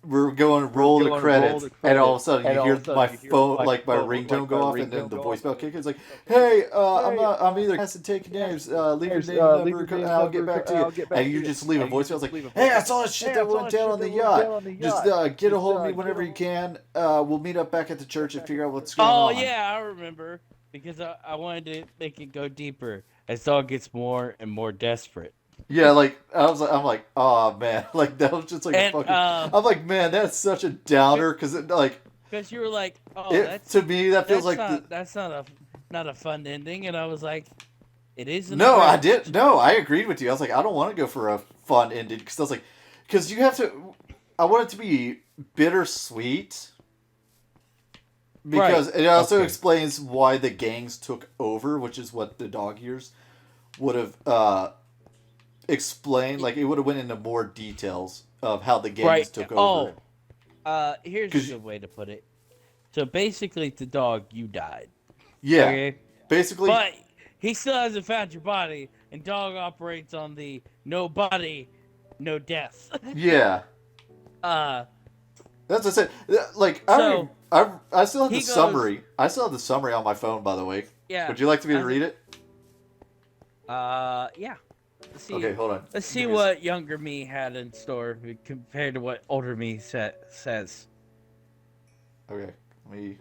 We're going roll the credits, and all of a sudden you hear my phone, like my ringtone go off, and then the voicemail kick in. It's like, "Hey, I'm either has to take names. Leave your name number, and I'll get back to you." And you just leave a voicemail. It's like, "Hey, I saw that shit that went down on the yacht. Just get a hold of me whenever you can. We'll meet up back at the church and figure out what's going on." Oh yeah, I remember because I wanted to make it go deeper as dog gets more and more desperate. Yeah, I'm like, oh man, like that was just like a fucking. I'm like, man, that's such a downer because because you were like, to me that feels like that's not a fun ending, and I was like, it is. No, I did. No, I agreed with you. I was like, I don't want to go for a fun ending because I was like, because you have to. I want it to be bittersweet. Because it also explains why the gangs took over, which is what the dog years would have explained. Like, it would have went into more details of how the gangs took over. Here's a good way to put it. So basically, the dog, you died. Yeah. Okay? Basically. But he still hasn't found your body, and dog operates on the no body, no death. Yeah. That's what I said. Like, I still have the summary. I still have the summary on my phone, by the way. Yeah. Would you like me to read it? Yeah. Okay, hold on. Let's see what younger me had in store compared to what older me says. Okay, okay,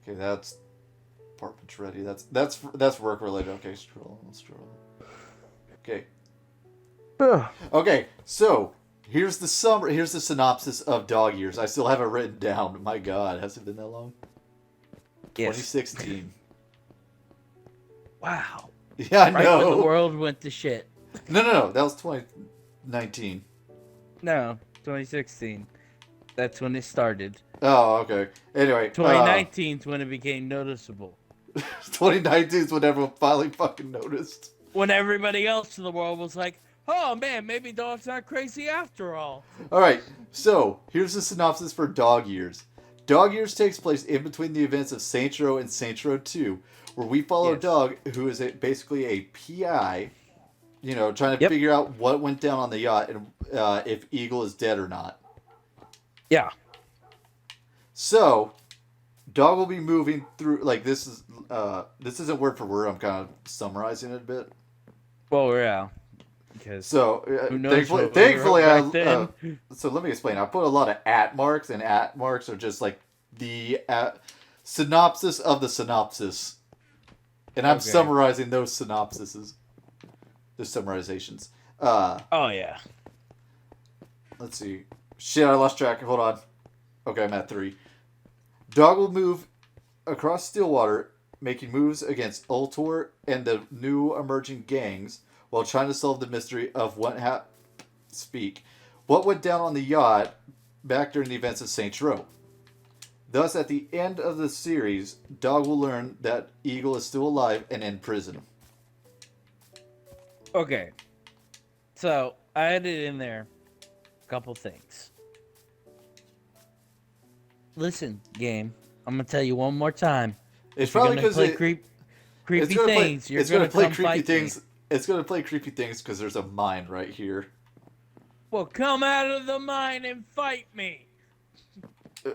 that's apartment's ready. That's work related. Okay, scroll. Okay. Okay, so here's the summary. Here's the synopsis of Dog Years. I still have it written down. My God, has it been that long? Yes. 2016. Wow. Yeah, I know. When the world went to shit. No. That was 2019. No, 2016. That's when it started. Oh, okay. Anyway, 2019 is when it became noticeable. 2019 is when everyone finally fucking noticed. When everybody else in the world was like, oh man, maybe dogs aren't crazy after all. Alright, so here's the synopsis for Dog Years. Dog Years takes place in between the events of Saints Row and Saints Row 2, where we follow a dog who is basically a PI, trying to figure out what went down on the yacht and if Eagle is dead or not. Yeah. So, dog will be moving through, this isn't word for word, I'm kind of summarizing it a bit. Well, yeah. So, thankfully, so let me explain. I put a lot of @ marks, and @ marks are just like the synopsis of the synopsis. And I'm summarizing those synopsises. Those summarizations. Oh, yeah. Let's see. Shit, I lost track. Hold on. Okay, I'm at 3. Dog will move across Stillwater, making moves against Ultor and the new emerging gangs, while trying to solve the mystery of what went down on the yacht back during the events of Saints Row. Thus, at the end of the series, Dog will learn that Eagle is still alive and in prison. Okay. So, I added in there a couple things. Listen, game, I'm going to tell you one more time. It's probably because creepy things. You're going to play creepy things. It's going to play creepy things because there's a mine right here. Well, come out of the mine and fight me.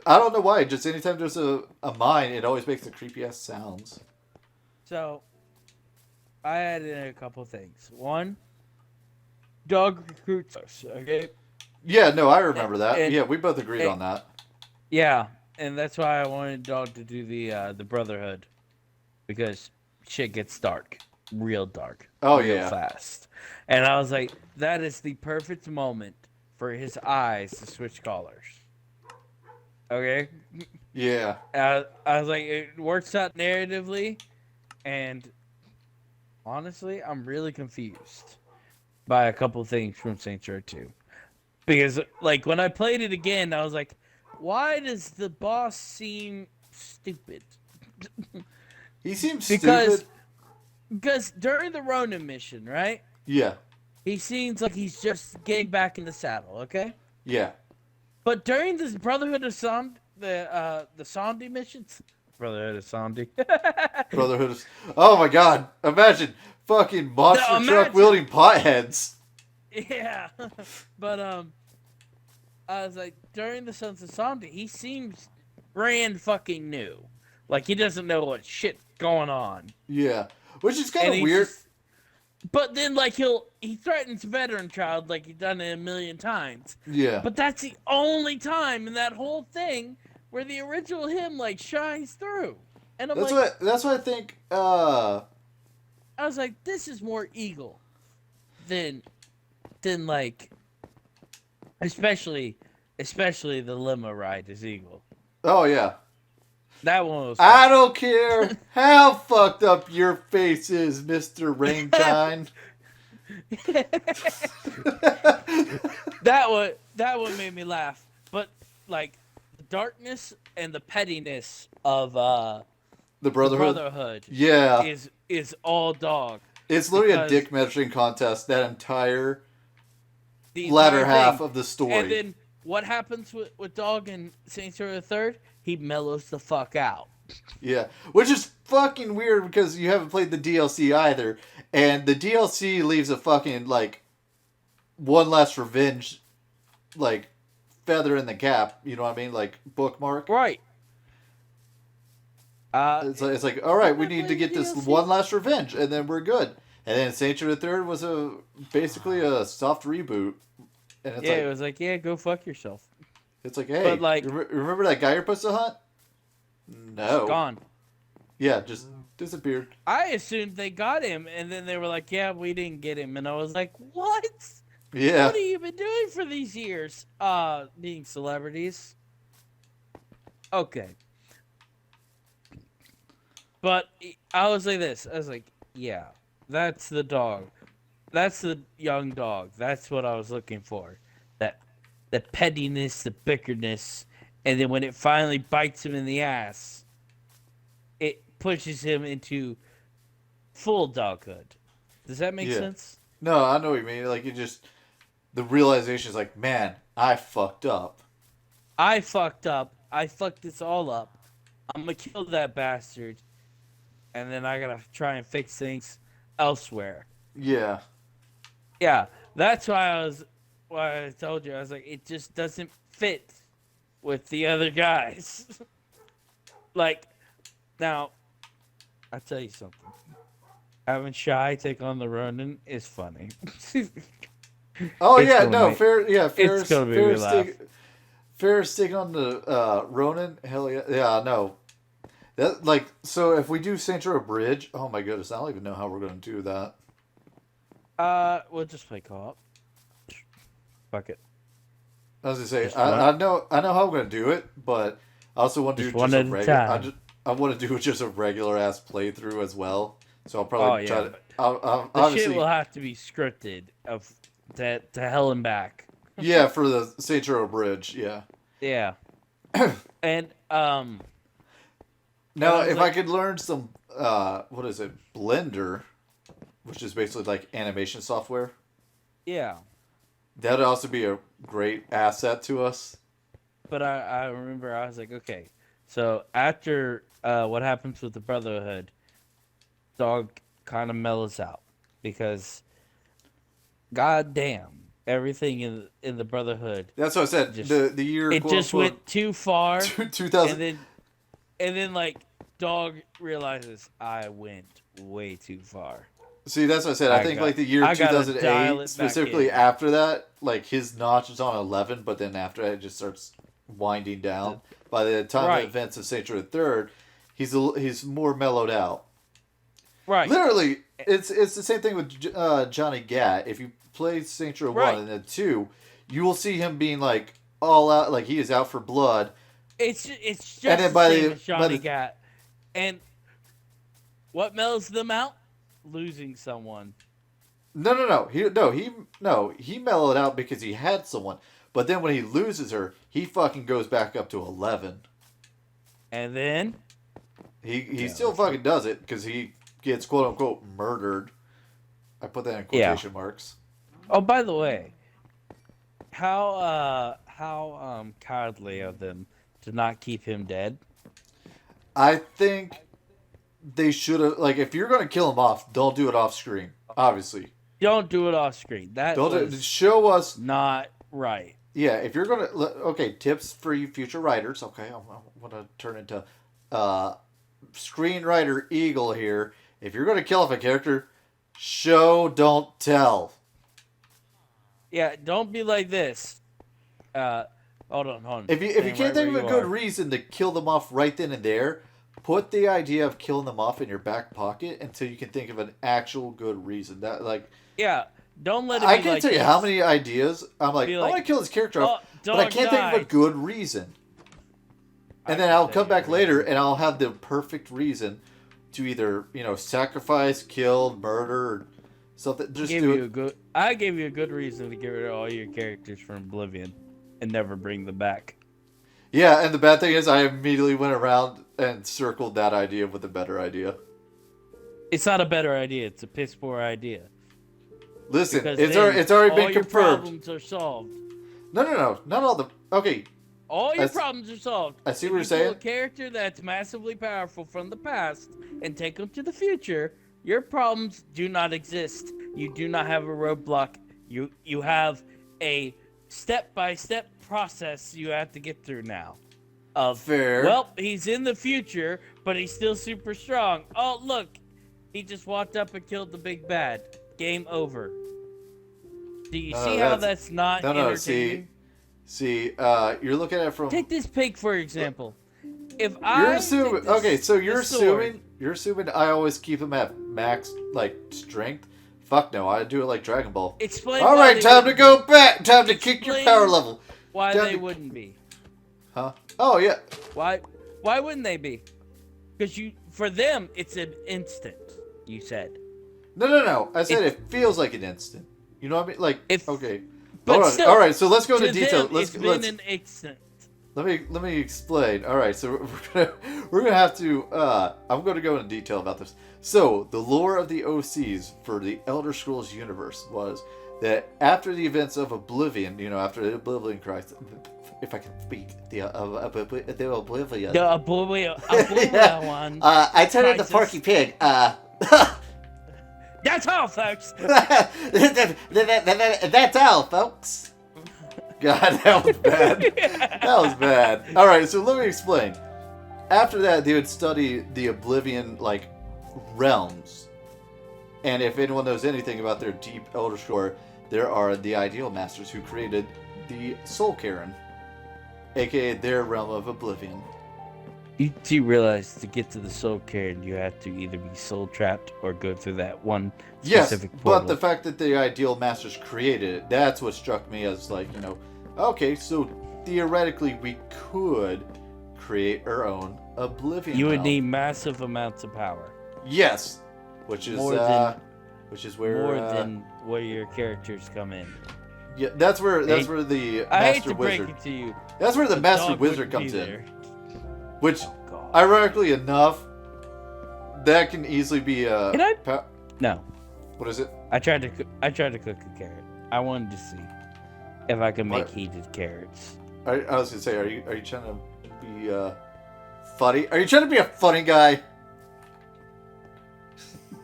I don't know why. Just anytime there's a mine, it always makes the creepy-ass sounds. So, I added in a couple things. One, dog recruits us, okay? Yeah, no, I remember that. Yeah, we both agreed on that. Yeah, and that's why I wanted Dog to do the Brotherhood. Because shit gets dark. Real dark. Oh, real fast. And I was like, that is the perfect moment for his eyes to switch colors. Okay? Yeah. I was like, it works out narratively, and honestly, I'm really confused by a couple things from Saints Row 2. Because, when I played it again, I was like, why does the boss seem stupid? He seems stupid. Because during the Ronin mission, right? Yeah. He seems like he's just getting back in the saddle, okay? Yeah. But during this Brotherhood of the Sondi missions, Brotherhood of Sondi. Brotherhood of... Oh my god. Imagine fucking monster truck wielding potheads. Yeah. But, I was like, during the Sons of Sondi, he seems brand fucking new. Like, he doesn't know what shit going on. Yeah. Which is kind of weird. But then, he threatens Veteran Child like he's done it a million times. Yeah. But that's the only time in that whole thing where the original him, shines through. And I'm that's what I think, I was like, this is more Eagle than especially the limo ride is Eagle. Oh, yeah. That one was... I don't care how fucked up your face is, Mr. Rainshine. That one made me laugh. But, the darkness and the pettiness of the Brotherhood yeah. is all Dog. It's literally a dick measuring contest, that entire latter half of the story. And then what happens with Dog in Saints Row the 3rd? He mellows the fuck out. Yeah, which is fucking weird because you haven't played the DLC either, and the DLC leaves a fucking one last revenge, feather in the cap. You know what I mean? Bookmark. Right. It's like, all right, we need to get this one last revenge, and then we're good. And then Saints Row the 3rd was basically a soft reboot. And it's it was like, go fuck yourself. It's like, hey, but remember that guy you're supposed to hunt? No. He's gone. Yeah, just disappeared. I assumed they got him, and then they were like, yeah, we didn't get him. And I was like, what? Yeah. What have you been doing for these years? Being celebrities. Okay. But I was like this. I was like, yeah, that's the dog. That's the young dog. That's what I was looking for. That the pettiness, the bickerness, and then when it finally bites him in the ass, it pushes him into full doghood. Does that make sense? No, I know what you mean. Like, the realization is like, man, I fucked up. I fucked up. I fucked this all up. I'm gonna kill that bastard, and then I gotta try and fix things elsewhere. Yeah. Yeah, that's why I told you, I was like, it just doesn't fit with the other guys. Like, now, I'll tell you something. Having Shy take on the Ronin is funny. Oh yeah, no, fair. Yeah, it's gonna make me laugh. Fair sticking on the Ronin. Hell yeah, yeah, no. That like so if we do Saints Row Bridge, oh my goodness, I don't even know how we're gonna do that. We'll just play co-op. Fuck it. I was gonna say I know how I'm gonna do it, but I also want to do just a regular. I want to do just a regular ass playthrough as well. So I'll probably try to. The shit will have to be scripted to hell and back. Yeah, for the Saints Row Bridge, yeah. Yeah. And now, if I could learn some what is it, Blender, which is basically like animation software. Yeah. That'd also be a great asset to us. But I remember I was like, okay, so after what happens with the Brotherhood, dog kind of mellows out because, goddamn, everything in the Brotherhood. That's what I said. The year it just went too far. 2000. And then like dog realizes I went way too far. See, that's what I said. I think like the year 2008, specifically after that, like his notch is on 11, but then after that it just starts winding down. By the time the events of Saints Row Third, he's more mellowed out. Right. Literally, it's the same thing with Johnny Gat. If you play Saints Row 1 and then 2, you will see him being like all out, like he is out for blood. It's just and then the same as Johnny Gat. And what mellows them out? Losing someone. No. He mellowed out because he had someone. But then when he loses her, he fucking goes back up to 11. And then he still fucking does it because he gets quote unquote murdered. I put that in quotation marks. Oh, by the way, how cowardly of them to not keep him dead. I think they should have, like, if you're going to kill him off, don't do it off screen, obviously. Don't do it off screen. That show us. Not right. Yeah, if you're going to, okay, tips for you future writers. Okay, I want to turn into screenwriter Eagle here. If you're going to kill off a character, show, don't tell. Yeah, don't be like this. Hold on. If you can't think of a good reason to kill them off right then and there, put the idea of killing them off in your back pocket until you can think of an actual good reason. That don't let it. I can't tell you how many ideas I'm like, I want to kill this character off, but I can't think of a good reason. And then I'll come back later and I'll have the perfect reason to either sacrifice, kill, murder, or something. I gave you a good reason to get rid of all your characters from Oblivion and never bring them back. Yeah, and the bad thing is I immediately went around and circled that idea with a better idea. It's not a better idea. It's a piss poor idea. Listen, it's already been confirmed. All your problems are solved. No. Not all the... Okay. All your problems are solved. I see what you're saying. A character that's massively powerful from the past and take them to the future, your problems do not exist. You do not have a roadblock. You have a step-by-step process you have to get through now. Fair. Well, he's in the future, but he's still super strong. Oh, look. He just walked up and killed the big bad. Game over. Do you see how that's not entertaining? See, you're looking at it from... Take this pig, for example. If you're assuming... Okay, so you're assuming I always keep him at max, like, strength? Fuck no, I do it like Dragon Ball. Explain. All right, time to go back. Time to kick your power level. Why they wouldn't be? Huh? Oh yeah. Why wouldn't they be? Because for them it's an instant. You said. No. I said it feels like an instant. You know what I mean? Like okay. But still, all right. So let's go into detail. It's been an instant. Let me explain. All right, so we're gonna have to. I'm going to go into detail about this. So the lore of the OCs for the Elder Scrolls universe was that after the events of Oblivion, after the Oblivion crisis, if I can speak, the Oblivion. The Oblivion one. I turned into Porky Pig. That's all, folks. That's all, folks. God, that was bad. That was bad. All right, so let me explain. After that, they would study the Oblivion realms, and if anyone knows anything about their deep Elder Scroll, there are the Ideal Masters who created the Soul Cairn, aka their realm of Oblivion. You do realize to get to the Soul Cairn, you have to either be soul trapped or go through that one specific portal. But the fact that the Ideal Masters created it—that's what struck me as okay, so theoretically we could create our own Oblivion. You would need massive amounts of power. Yes, which is where your characters come in. Yeah, that's where the Master Wizard. Break it to you. That's where the Master Wizard comes in. Which, ironically enough, that can easily be No. What is it? I tried to cook a carrot. I wanted to see if I could make heated carrots. I was gonna say, are you trying to be funny? Are you trying to be a funny guy?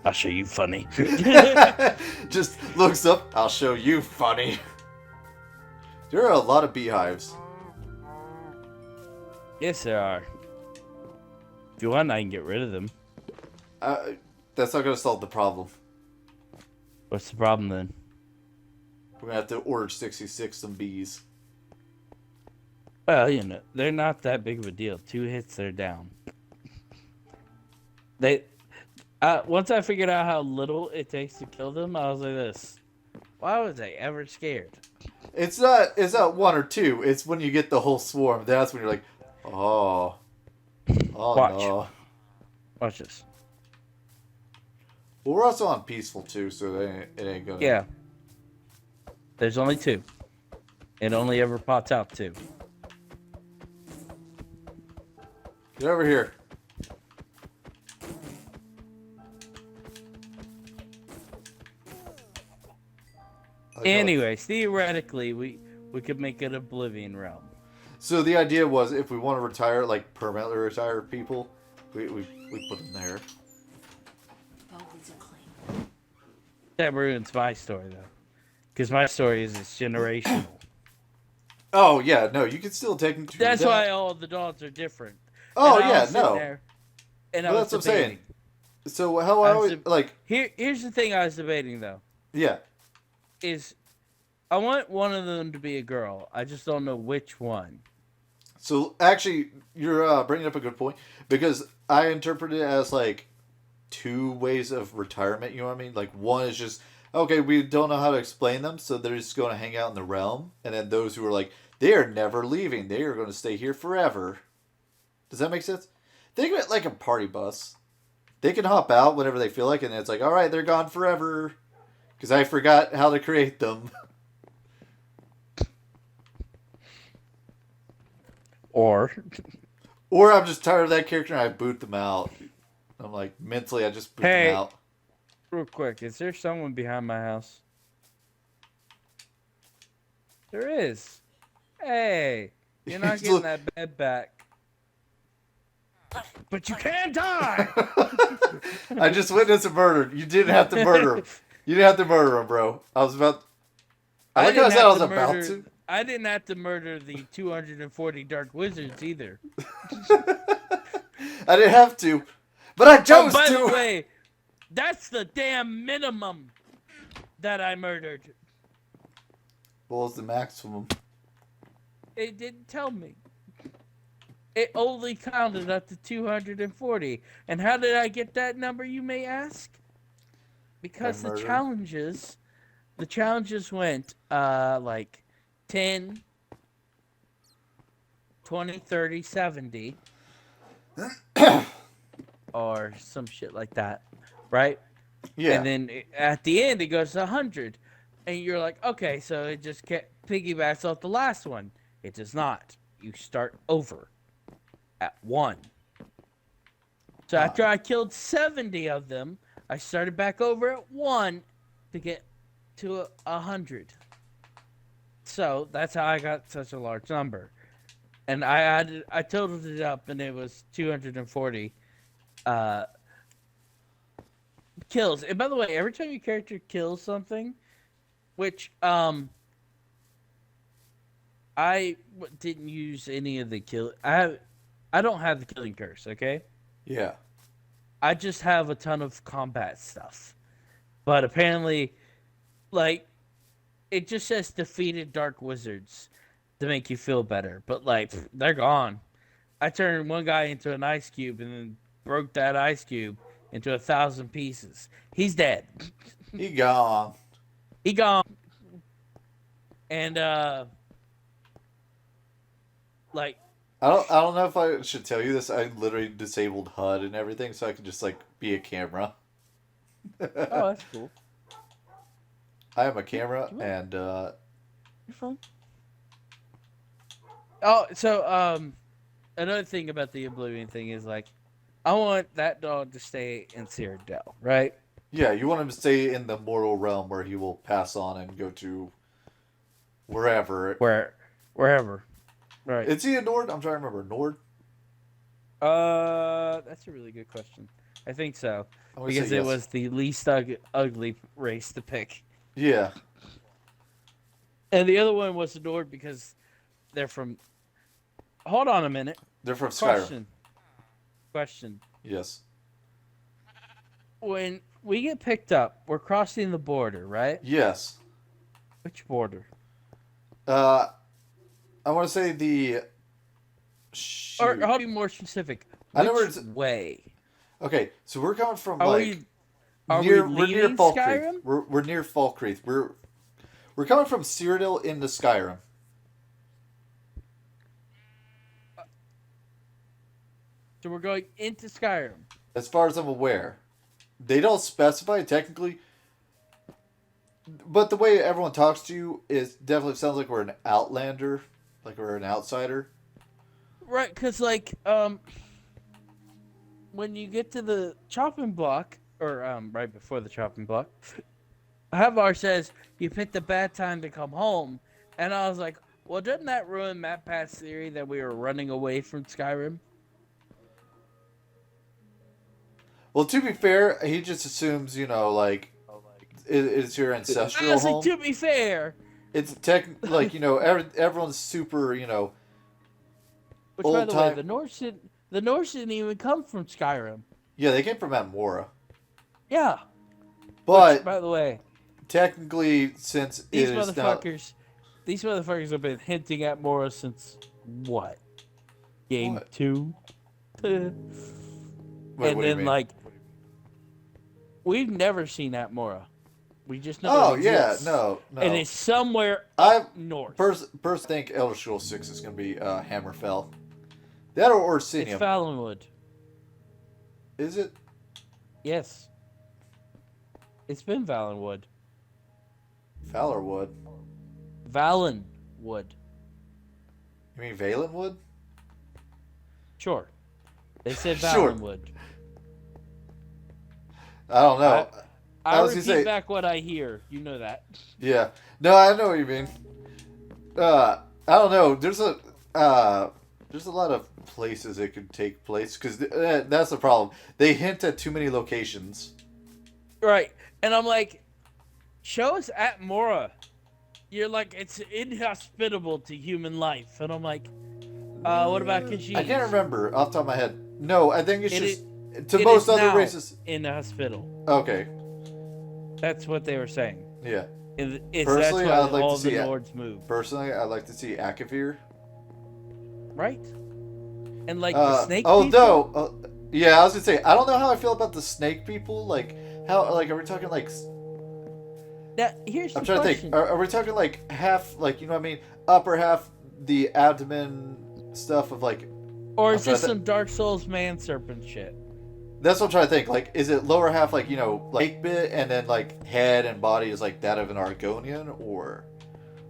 I'll show you funny. Just looks up. I'll show you funny. There are a lot of beehives. Yes, there are. If you want, I can get rid of them. That's not gonna solve the problem. What's the problem then? We're gonna have to order 66 some bees. Well, they're not that big of a deal. 2 hits, they're down. Once I figured out how little it takes to kill them, I was like this. Why was I ever scared? It's not 1 or 2. It's when you get the whole swarm. That's when you're like, oh Watch. No. Watch this. Well, we're also on peaceful too, so it ain't gonna. Yeah. There's only 2. It only ever pops out 2. Get over here. Anyways, theoretically, we could make an Oblivion realm. So the idea was, if we want to retire, permanently retire people, we put them there. That ruins my story, though. Because my story is it's generational. Oh, yeah, no, you can still take them to That's why all the dogs are different. Oh, yeah, no. And well, that's what I'm saying. So how I always, Here's the thing I was debating, though. Yeah. Is I want one of them to be a girl. I just don't know which one. So, actually, you're bringing up a good point. Because I interpret it as, 2 ways of retirement, you know what I mean? One is just, okay, we don't know how to explain them, so they're just going to hang out in the realm. And then those who are they are never leaving. They are going to stay here forever. Does that make sense? Think of it like a party bus. They can hop out whenever they feel like, and it's all right, they're gone forever. Because I forgot how to create them. Or I'm just tired of that character and I boot them out. I'm mentally, I just boot them out. Real quick, is there someone behind my house? There is. Hey, you're not getting that bed back. But you can die! I just witnessed a murder. You didn't have to murder him. You didn't have to murder him, bro. I was about to. I didn't have to murder the 240 Dark Wizards either. I didn't have to, but I chose to. By the way, that's the damn minimum that I murdered. What was the maximum? It didn't tell me. It only counted up to 240. And how did I get that number, you may ask? Because the challenges went 10, 20, 30, 70. Or some shit like that. Right? Yeah. And then at the end, it goes to 100. And you're like, okay, so it just piggybacks off the last one. It does not. You start over at 1. So after I killed 70 of them, I started back over at 1 to get to 100. So that's how I got such a large number. And I totaled it up, and it was 240 kills. And by the way, every time your character kills something, which I didn't use any of the kill. I don't have the killing curse. Okay. Yeah. I just have a ton of combat stuff, but apparently, like, it just says defeated dark wizards to make you feel better. But like, they're gone. I turned one guy into an ice cube and then broke that ice cube into 1,000 pieces. He's dead. He gone. He gone. And like, I don't know if I should tell you this. I literally disabled HUD and everything, so I could just like be a camera. Oh, that's cool. I am a camera, and You're fine. Oh, so another thing about the Oblivion thing is like, I want that dog to stay in Cyrodiil, right? Yeah, you want him to stay in the mortal realm where he will pass on and go to wherever. Wherever. Right. Is he a Nord? I'm trying to remember. Nord? That's a really good question. I think so. Because yes. it was the least ugly race to pick. Yeah. And the other one was the Nord because they're from... Hold on a minute. They're from Skyrim. Question. Yes. When we get picked up, we're crossing the border, right? Yes. Which border? I want to say the... Shoot. Or I'll be more specific. Which way? Okay, so we're coming from we're near Fall Skyrim? Creek. We're near Fall Creek. We're coming from Cyrodiil into Skyrim. So we're going into Skyrim. As far as I'm aware, they don't specify technically, but the way everyone talks to you is definitely sounds like we're an outlander, like we're an outsider. Right, because like when you get to the chopping block, or right before the chopping block, Havar says you picked a bad time to come home, and I was like, well, doesn't that ruin Matt Pat's theory that we were running away from Skyrim? Well, to be fair, he just assumes, it's your ancestral home. To be fair, it's everyone's super, Which, old by the time. way, the Norse didn't even come from Skyrim. Yeah, they came from Mount Mora. Yeah. But which, by the way, technically, since these motherfuckers have been hinting at Mora since what? Game 2. Wait, and then we've never seen that Mora. We just know. Oh yeah, no. And it's somewhere up north. First, think Elder Scrolls 6 is going to be Hammerfell. That or Orsinium. It's Valenwood. Is it? Yes. It's been Valenwood. Valorwood. Valenwood. You mean Valenwood? Sure. They said Sure. Valenwood. I don't know. I repeat back what I hear. You know that. Yeah. No, I know what you mean. I don't know. There's a lot of places it could take place because that's the problem. They hint at too many locations. Right, and I'm like, show us at Mora. You're like, it's inhospitable to human life, and I'm like, what about Khajiit? I can't remember off the top of my head. No, I think it's to most other races. Inhospitable. Okay. That's what they were saying. Yeah. Personally, that's why all the Lords move. Personally, I'd like to see Akavir. Right. And the snake people? Yeah, I was gonna say, I don't know how I feel about the snake people. Like, how, are we talking Now, here's the question. I'm trying to think. Are we talking half, you know what I mean? Upper half, the abdomen stuff of Or is this some Dark Souls man serpent shit? That's what I'm trying to think. Like, is it lower half, like, like 8-bit, and then, like, head and body is, like, that of an Argonian? Or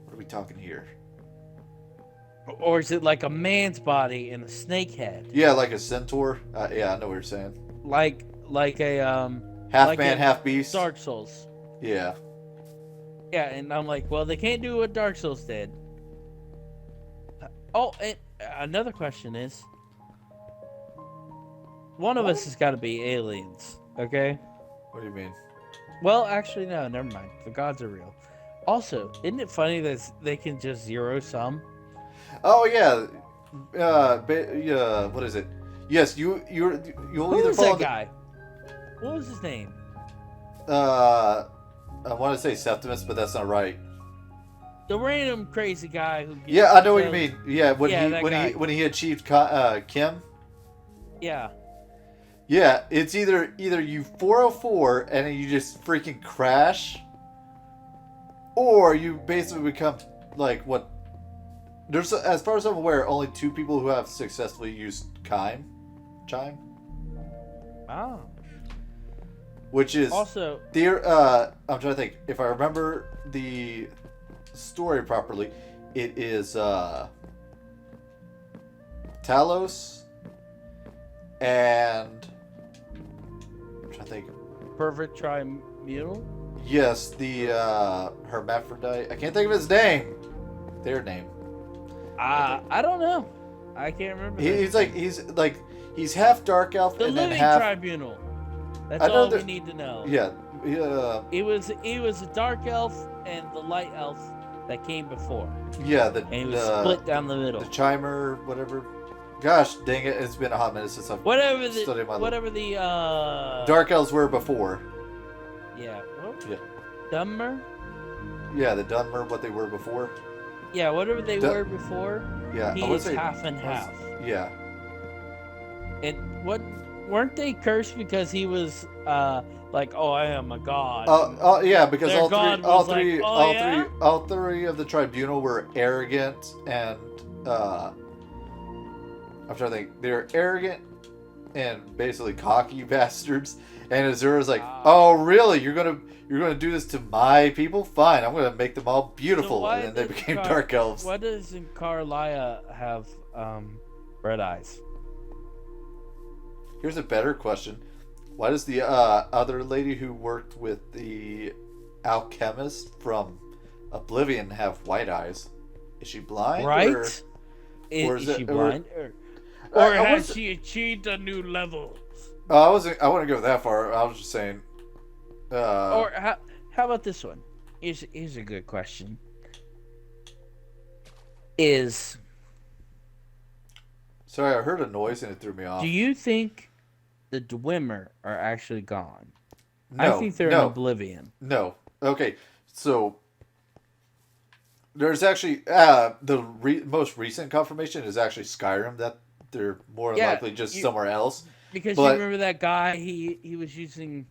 what are we talking here? Or is it like a man's body and a snake head? Yeah, like a centaur. Yeah, I know what you're saying. Like a Half like man, in half beast. Dark Souls. Yeah. Yeah, and I'm like, well, they can't do what Dark Souls did. Oh, and another question is, one of us has got to be aliens, okay? What do you mean? Well, actually, no, never mind. The gods are real. Also, isn't it funny that they can just zero sum? Oh yeah. What is it? Yes, you'll Who either was follow that guy? What was his name? I want to say Septimus, but that's not right. The random crazy guy who. Yeah, I know what you mean. Yeah, when guy. he achieved Kim. Yeah. Yeah, it's either you 404 and then you just freaking crash, or you basically become like what. There's, as far as I'm aware, only 2 people who have successfully used chime. Oh. Which is also I'm trying to think if I remember the story properly. It is Talos and I'm trying to think. Perfect Trimutal? Yes, the hermaphrodite. I can't think of his name. Their name. I don't know. I can't remember. He's half dark elf the and then living half tribunal. That's all we need to know. Yeah. It was a dark elf and the light elf that came before. Yeah, and he was split down the middle. The chimer, whatever. Gosh, dang it! It's been a hot minute since I've studied my dark elves were before. Yeah. What? Yeah. Dunmer? Yeah, the Dunmer, what they were before. Yeah, whatever they were before. Yeah, he is half and half. Yeah. And weren't they cursed because he was like, oh, I am a god? Yeah, because all three of the tribunal were arrogant and I'm trying to think. They're arrogant and basically cocky bastards. And Azura's like, oh really? You're gonna do this to my people? Fine, I'm gonna make them all beautiful. So and then they became dark elves. Why doesn't Carlia have red eyes? Here's a better question. Why does the other lady who worked with the alchemist from Oblivion have white eyes? Is she blind? Right? Or is she blind? Or has she achieved a new level? I wouldn't go that far. I was just saying. Or how about this one? Here's a good question. Sorry, I heard a noise and it threw me off. Do you think the Dwemer are actually gone? No, I think they're in Oblivion. No. Okay, so there's actually the most recent confirmation is actually Skyrim that they're more likely just somewhere else. Because you remember that guy, he was using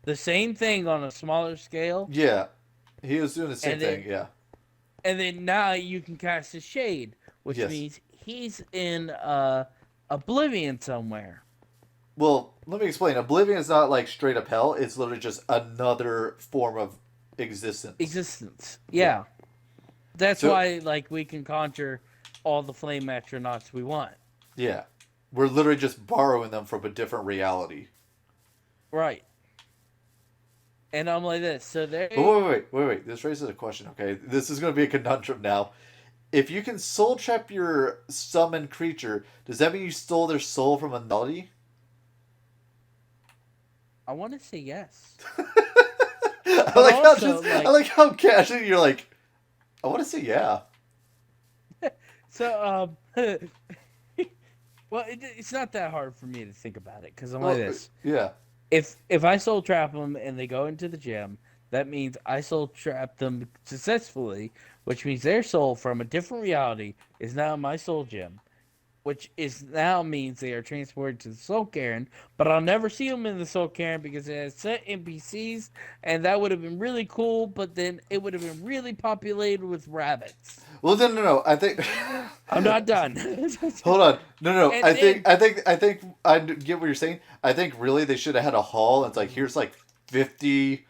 the same thing on a smaller scale. Yeah, he was doing the same thing. Yeah. And then now you can cast a shade, which means he's in Oblivion somewhere. Well, let me explain. Oblivion is not like straight up hell. It's literally just another form of existence. Yeah. That's why we can conjure all the flame astronauts we want. Yeah. We're literally just borrowing them from a different reality. Right. And I'm like this. So there. Wait. This raises a question, okay? This is going to be a conundrum now. If you can soul trap your summoned creature, does that mean you stole their soul from a nullity? I want to say yes. I like how casually you're like, I want to say yeah. So, well, it's not that hard for me to think about it because I'm like this. Yeah. If I soul trap them and they go into the gym, that means I soul trap them successfully, which means their soul from a different reality is now in my soul gem. which is now means they are transported to the Soul Cairn, but I'll never see them in the Soul Cairn because it has set NPCs, and that would have been really cool, but then it would have been really populated with rabbits. Well, no. I think I'm not done. Hold on. No. And I then, think I get what you're saying. I think really they should have had a hall. It's like here's like 50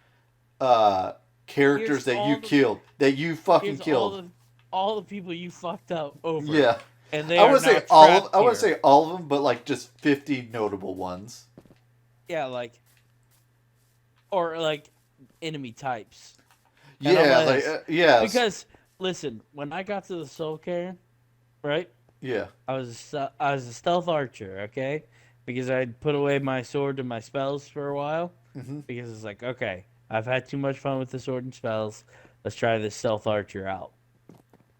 characters that you killed, that you fucking killed. All the people you fucked up over. Yeah. And they I are would say not all trapped of I would here. say all of them, but like just 50 notable ones. Yeah, like or like enemy types. Yeah, like yeah. Because listen, when I got to the Soul Cairn, right? Yeah. I was a stealth archer, okay? Because I'd put away my sword and my spells for a while. Mm-hmm. Because it's like, okay, I've had too much fun with the sword and spells. Let's try this stealth archer out.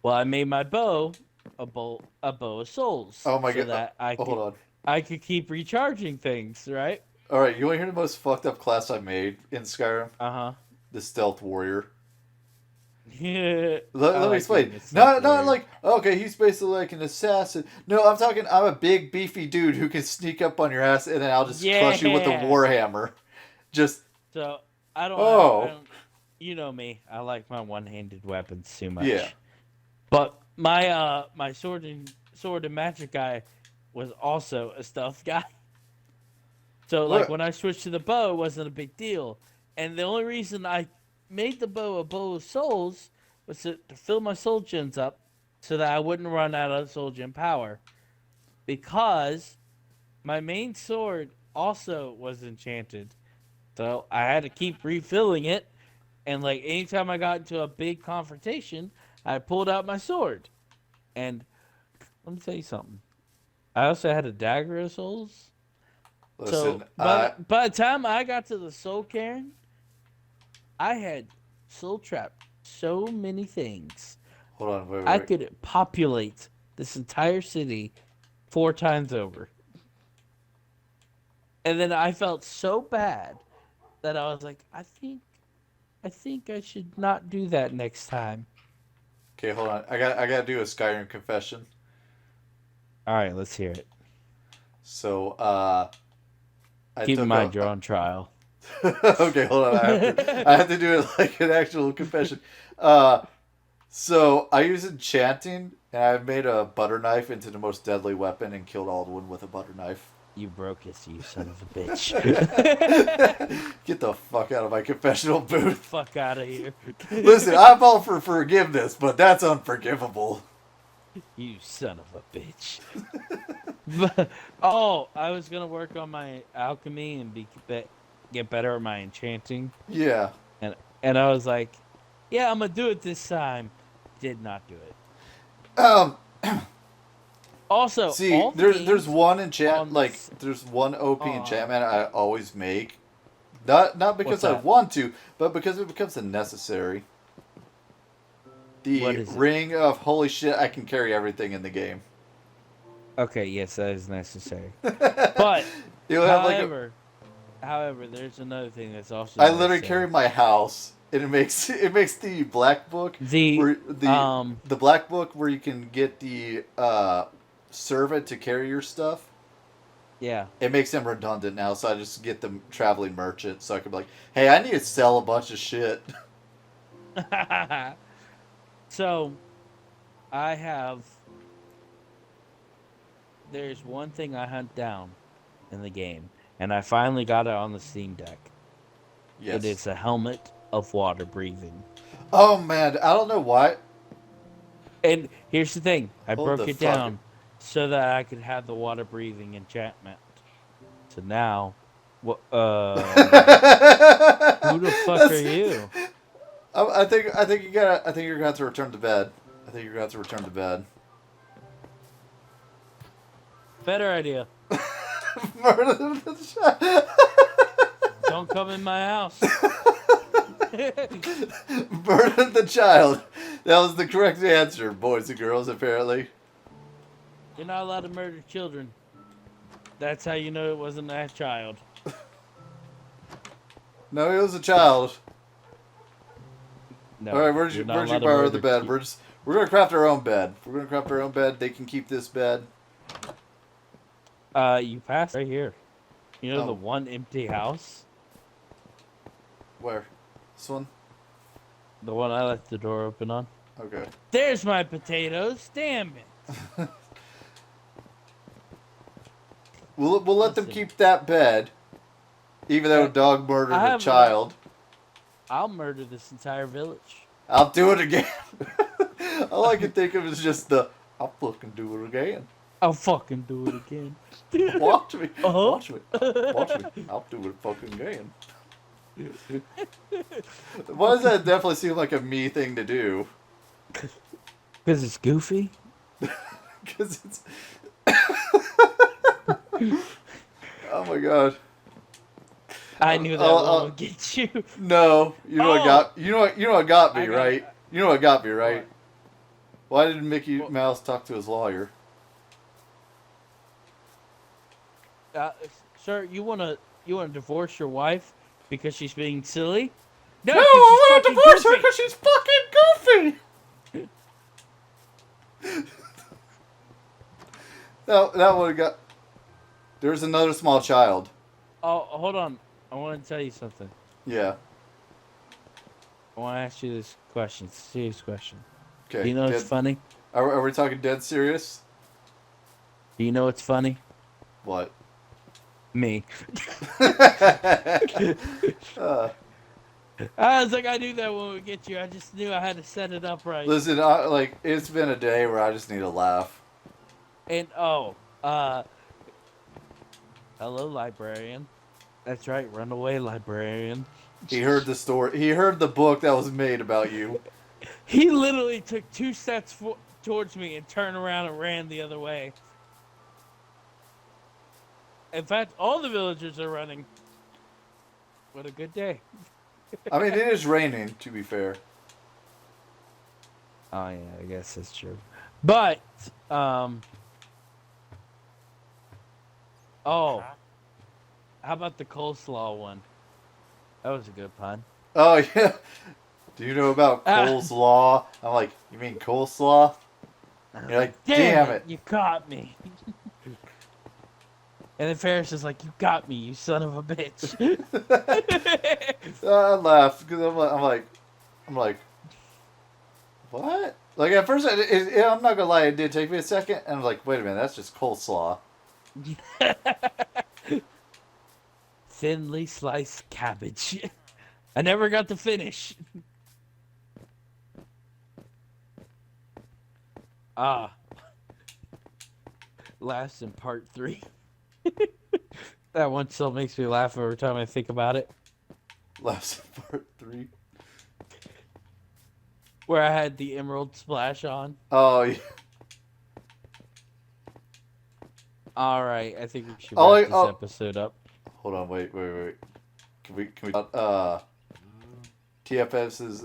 Well, I made my bow a bow of souls. Oh my so god! That hold on. I could keep recharging things, right? All right, you want to hear the most fucked up class I made in Skyrim? The stealth warrior. Yeah. Let me explain. Not like, okay, he's basically like an assassin. No, I'm a big beefy dude who can sneak up on your ass and then I'll just crush you with a warhammer. Just so I don't. You know me. I like my one-handed weapons too much. Yeah. But my my sword and magic guy was also a stealth guy. So like when I switched to the bow, it wasn't a big deal. And the only reason I made the bow a bow of souls was to fill my soul gems up so that I wouldn't run out of soul gem power. Because my main sword also was enchanted. So I had to keep refilling it. And like anytime I got into a big confrontation, I pulled out my sword. And let me tell you something. I also had a dagger of souls. Listen, so by the time I got to the Soul Cairn, I had soul trapped so many things. Hold on, wait. I could populate this entire city 4 times over. And then I felt so bad that I was like, I think I should not do that next time. Okay, hold on. I gotta do a Skyrim confession. All right, let's hear it. So, keep in mind you're on trial. Okay, hold on. I have to do it like an actual confession. So I use enchanting, and I've made a butter knife into the most deadly weapon and killed Alduin with a butter knife. You broke it, you son of a bitch. Get the fuck out of my confessional booth. Fuck out of here. Listen, I'm all for forgiveness, but that's unforgivable. You son of a bitch. I was going to work on my alchemy and get better at my enchanting. Yeah. And I was like, yeah, I'm going to do it this time. Did not do it. Also, see, there's one enchant there's one OP enchantment I always make. Not because I want to, but because it becomes a necessary. The ring of holy shit, I can carry everything in the game. Okay, yes, that is necessary. But however, there's another thing that's also I literally carry my house. And it makes the black book the black book where you can get the servant to carry your stuff. Yeah. It makes them redundant now, so I just get the traveling merchant so I can be like, hey, I need to sell a bunch of shit. So there's one thing I hunt down in the game, and I finally got it on the Steam Deck. Yes. It is a helmet of water breathing. Oh man, I don't know why. And here's the thing. I broke it down so that I could have the water breathing enchantment. So now who the fuck are you? I think you're gonna have to return to bed. Better idea. Murder the child. Don't come in my house. Murder the child. That was the correct answer, boys and girls, apparently. You're not allowed to murder children. That's how you know it wasn't that child. No, he was a child. No, all right, where'd you borrow the bed? We're gonna craft our own bed. They can keep this bed. You passed right here. You know the one empty house? Where? This one? The one I left the door open on? Okay. There's my potatoes. Damn it. We'll let them keep that bed, even though a dog murdered a child. I'll murder this entire village. I'll do it again. All I can think of is just I'll fucking do it again. I'll fucking do it again. Watch me. Uh-huh. Watch me. Watch me. I'll do it fucking again. Why does that definitely seem like a me thing to do? Because it's goofy? Because it's... Oh my god. I knew that one would get you. No. You know what got me, right? You know what got me, right? What? Why did Mickey Mouse talk to his lawyer? Sir, you wanna divorce your wife because she's being silly? No, I want to divorce her because she's fucking goofy. that would have got. There's another small child. Oh, hold on. I want to tell you something. Yeah. I want to ask you this question. It's a serious question. Okay. Do you know what's funny? Are we talking dead serious? Do you know what's funny? What? Me. I was like, I knew that one would get you. I just knew I had to set it up right. Listen, it's been a day where I just need a laugh. And hello, librarian. That's right, runaway librarian. He heard the story. He heard the book that was made about you. He literally took 2 steps towards me and turned around and ran the other way. In fact, all the villagers are running. What a good day. I mean, it is raining, to be fair. Oh, yeah, I guess that's true. But, how about the coleslaw one? That was a good pun. Oh, yeah. Do you know about coleslaw? I'm like, you mean coleslaw? You're like, damn it. You caught me. And then Ferris is like, you got me, you son of a bitch. I laughed because I'm like, what? Like at first, I'm not gonna lie, it did take me a second, and I'm like, wait a minute, that's just coleslaw. Thinly sliced cabbage. I never got to finish. Last in part 3. That one still makes me laugh every time I think about it. Last in part 3. Where I had the emerald splash on. Oh, yeah. Alright, I think we should wrap this episode up. Hold on, wait. Can we TFS's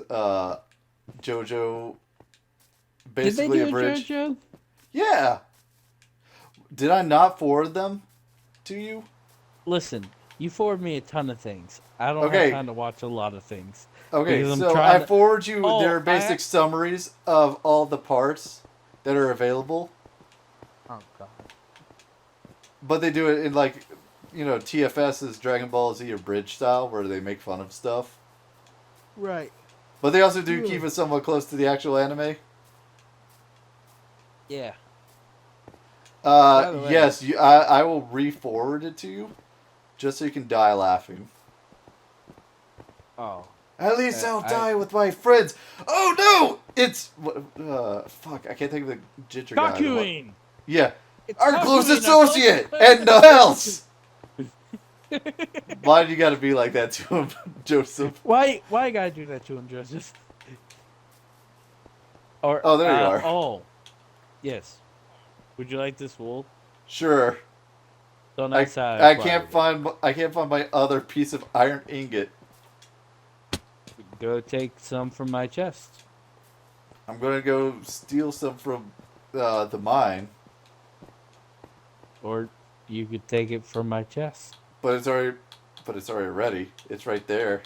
JoJo basically Did they do a bridge? JoJo? Yeah. Did I not forward them to you? Listen, you forward me a ton of things. I don't have time to watch a lot of things. Okay, so I forward you their basic summaries of all the parts that are available. Oh, God. But they do it in TFS's Dragon Ball Z or Bridge style, where they make fun of stuff. Right. But they also do keep it somewhat close to the actual anime. Yeah. Yes, I will re-forward it to you, just so you can die laughing. Oh. At least I'll die with my friends. Oh no! It's fuck. I can't think of the ginger guy. Gakuin! Yeah. Our close associate and nothing else. Why do you gotta be like that to him, Joseph? Why you gotta do that to him, Joseph? Or there you are. Oh, yes. Would you like this wool? Sure. So nice. I can't find my other piece of iron ingot. Go take some from my chest. I'm gonna go steal some from the mine. Or you could take it from my chest. But it's already ready. It's right there.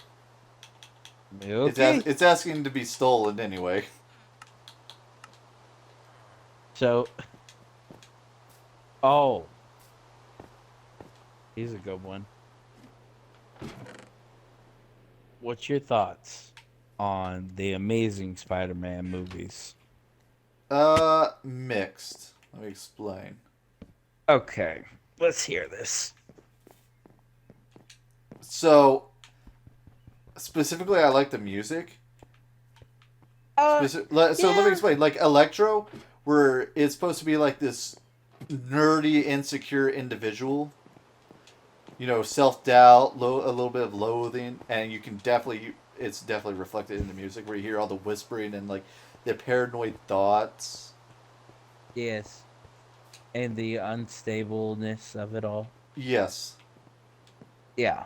Okay. It's asking to be stolen anyway. So, He's a good one. What's your thoughts on the Amazing Spider-Man movies? Mixed. Let me explain. Okay, let's hear this. So, specifically, I like the music. So let me explain. Like Electro, where it's supposed to be like this nerdy, insecure individual. You know, self-doubt, a little bit of loathing, and you can it's definitely reflected in the music where you hear all the whispering and like the paranoid thoughts. Yes. And the unstableness of it all. Yes. Yeah.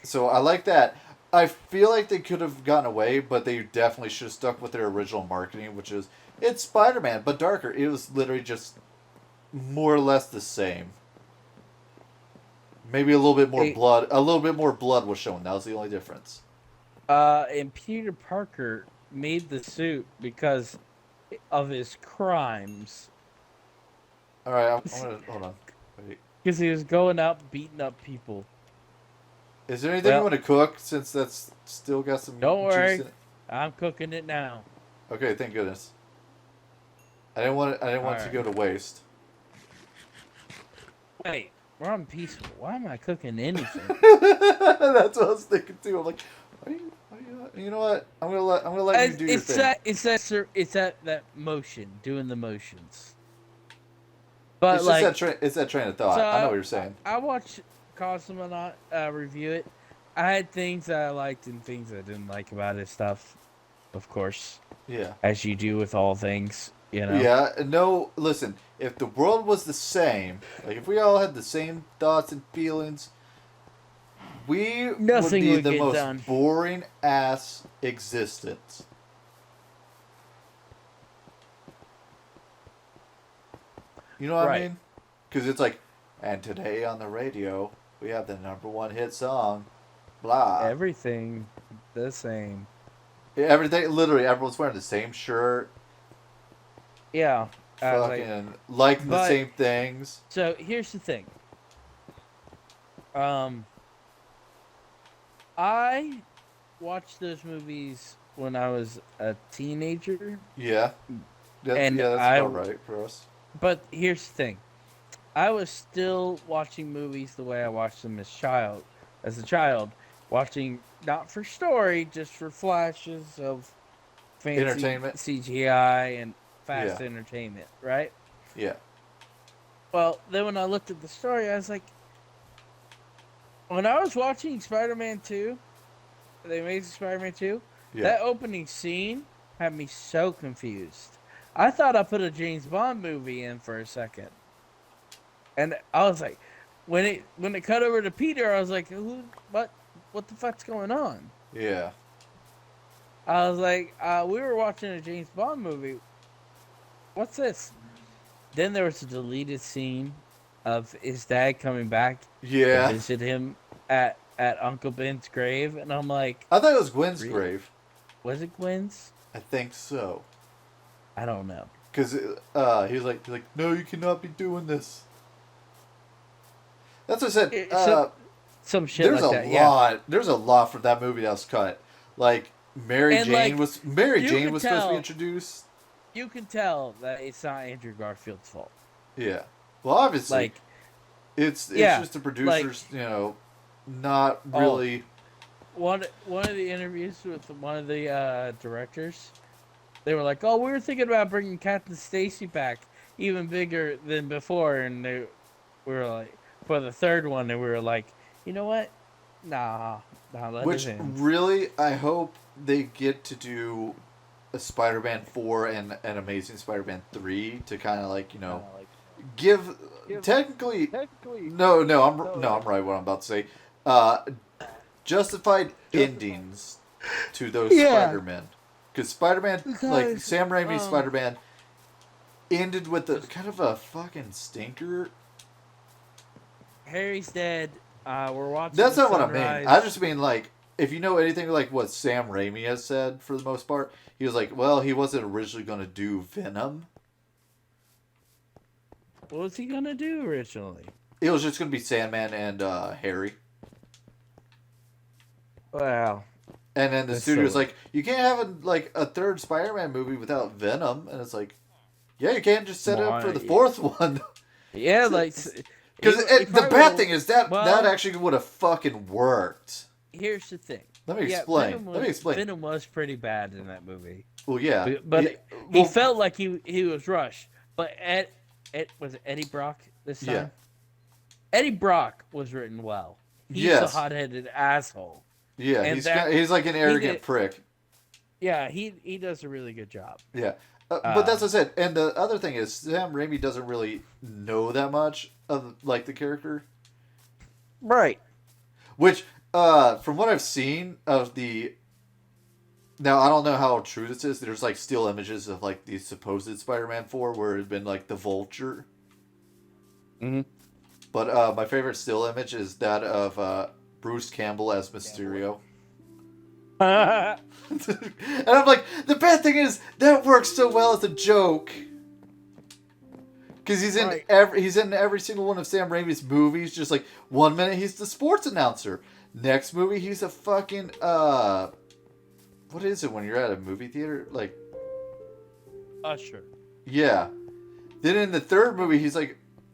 So I like that. I feel like they could have gotten away, but they definitely should have stuck with their original marketing, which is it's Spider-Man but darker. It was literally just more or less the same. Maybe a little bit more blood. A little bit more blood was shown. That was the only difference. And Peter Parker made the suit because of his crimes. All right, I'm gonna hold on. Because he was going out beating up people. Is there anything you want to cook since that's still got some don't worry, juice in it? I'm cooking it now. Okay, thank goodness. I didn't want it to go to waste. Wait, we're on peaceful. Why am I cooking anything? That's what I was thinking too. I'm like, you know what? I'm gonna let you do your thing. It's that motion, doing the motions. But it's like, it's that train of thought. So I know what you're saying. I watched Cosmonaut review it. I had things that I liked and things I didn't like about his stuff, of course. Yeah. As you do with all things, you know. Yeah. No. Listen. If the world was the same, like if we all had the same thoughts and feelings, Nothing would be the most done. boring ass existence. You know what I mean? Because it's like, and today on the radio, we have the #1 hit song, blah. Everything the same. Everything, literally, everyone's wearing the same shirt. Yeah. Fucking liking the same things. So here's the thing. I watched those movies when I was a teenager. Yeah. And that's about right for us. But here's the thing. I was still watching movies the way I watched them as a child, watching not for story, just for flashes of fancy entertainment, CGI, and fast entertainment, right? Yeah. Well, then when I looked at the story, I was like, when I was watching Spider-Man 2, The Amazing Spider-Man 2, that opening scene had me so confused. I thought I put a James Bond movie in for a second. And I was like, when it cut over to Peter, I was like, what the fuck's going on? Yeah. I was like, we were watching a James Bond movie. What's this? Then there was a deleted scene of his dad coming back to visit him at Uncle Ben's grave, and I'm like, I thought it was Gwen's grave. Was it Gwen's? I think so. I don't know. Because he was like, no, you cannot be doing this. That's what I said. Some shit like that. There's a lot from that movie that was cut. Like Mary Jane was supposed to be introduced. You can tell that it's not Andrew Garfield's fault. Yeah. Well, obviously, it's just the producers, not really. One of the interviews with one of the directors, they were like, "Oh, we were thinking about bringing Captain Stacy back, even bigger than before," and we were like, for the third one, and we were like, you know what? Nah, Which really, I hope they get to do a Spider-Man 4 and an Amazing Spider-Man 3 to kind of give technically. No, I'm right. What I'm about to say, justified endings to those Spider-Men, because Spider-Man, like Sam Raimi's Spider-Man, ended with a kind of a fucking stinker. Harry's dead. We're watching. That's not what I mean. I just mean if you know anything like what Sam Raimi has said for the most part, he was like, well, he wasn't originally going to do Venom. What was he gonna do originally? It was just gonna be Sandman and Harry. Wow. And then the studio's like, you can't have a third Spider-Man movie without Venom, and it's like, yeah, you can't just set it up for the fourth one. Yeah, because the bad thing is that actually would have fucking worked. Here's the thing. Let me explain. Venom was pretty bad in that movie. Well, yeah, but he felt like he was rushed. But was it Eddie Brock this time? Yeah. Eddie Brock was written well. He's a hot-headed asshole. Yeah, and he's like an arrogant prick. Yeah, he does a really good job. Yeah, but that's what I said. And the other thing is, Sam Raimi doesn't really know that much of the character, right? Which, from what I've seen of the, now I don't know how true this is. There's still images of the supposed Spider-Man 4 where it'd been the Vulture. Mm-hmm. But my favorite still image is that of Bruce Campbell as Mysterio. And I'm like, the bad thing is that works so well as a joke. Because he's in every single one of Sam Raimi's movies. Just 1 minute he's the sports announcer, next movie he's a fucking what is it when you're at a movie theater Usher. Yeah. Then in the third movie he's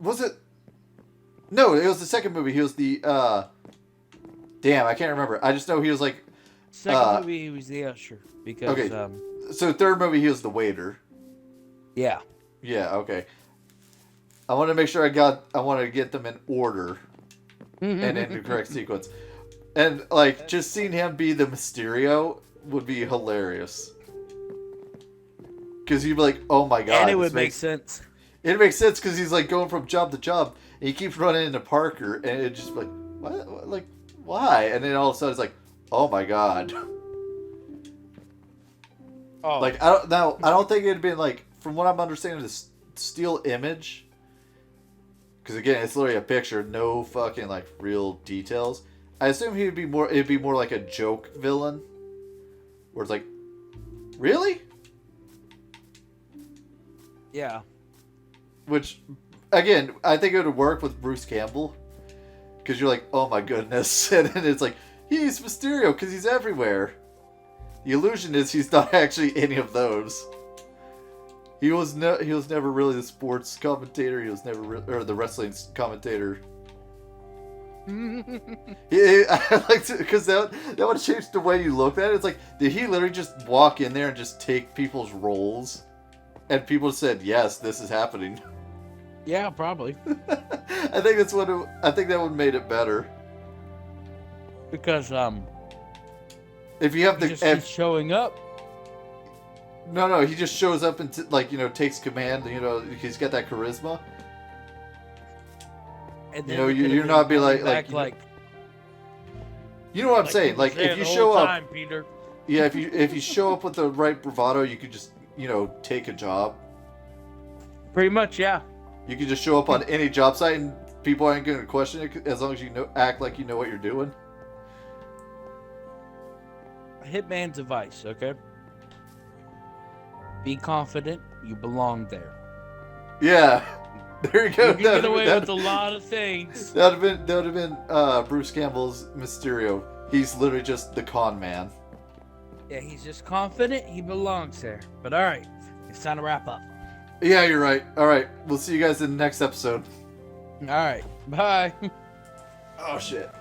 was it? No, it was the second movie. He was the damn, I can't remember. I just know he was second movie he was the usher because okay. So third movie he was the waiter. Yeah. Yeah, okay. I want to make sure I want to get them in order and in the correct sequence. And just seeing him be the Mysterio would be hilarious. Cuz you'd be like, "Oh my god." And it would make sense. It makes sense cuz he's going from job to job and he keeps running into Parker and it just what? Why? And then all of a sudden it's oh my god. Oh. I don't think it'd been from what I'm understanding the still image, because again it's literally a picture, no fucking real details. I assume it'd be more like a joke villain where it's really? Yeah. Which again, I think it would work with Bruce Campbell. Because you're oh my goodness. And then it's he's Mysterio because he's everywhere. The illusion is he's not actually any of those. He was never really the sports commentator. He was never or the wrestling commentator. I like to, because that would change the way you looked at it. It's did he literally just walk in there and just take people's roles? And people said, yes, this is happening. Yeah, probably. I think that's what I think that would have made it better. Because if you have keeps showing up. No, he just shows up and takes command. He's got that charisma. And then you're not be you know what I'm saying. If you show up, Peter. Yeah, if you show up with the right bravado, you could just take a job. Pretty much, yeah. You could just show up on any job site and people aren't going to question it as long as you act like you know what you're doing. Hitman's advice, okay? Be confident. You belong there. Yeah, there you go. You can get away with a lot of things. That would have been Bruce Campbell's Mysterio. He's literally just the con man. Yeah, he's just confident. He belongs there. But all right, it's time to wrap up. Yeah, you're right. All right, we'll see you guys in the next episode. All right, bye. Oh shit.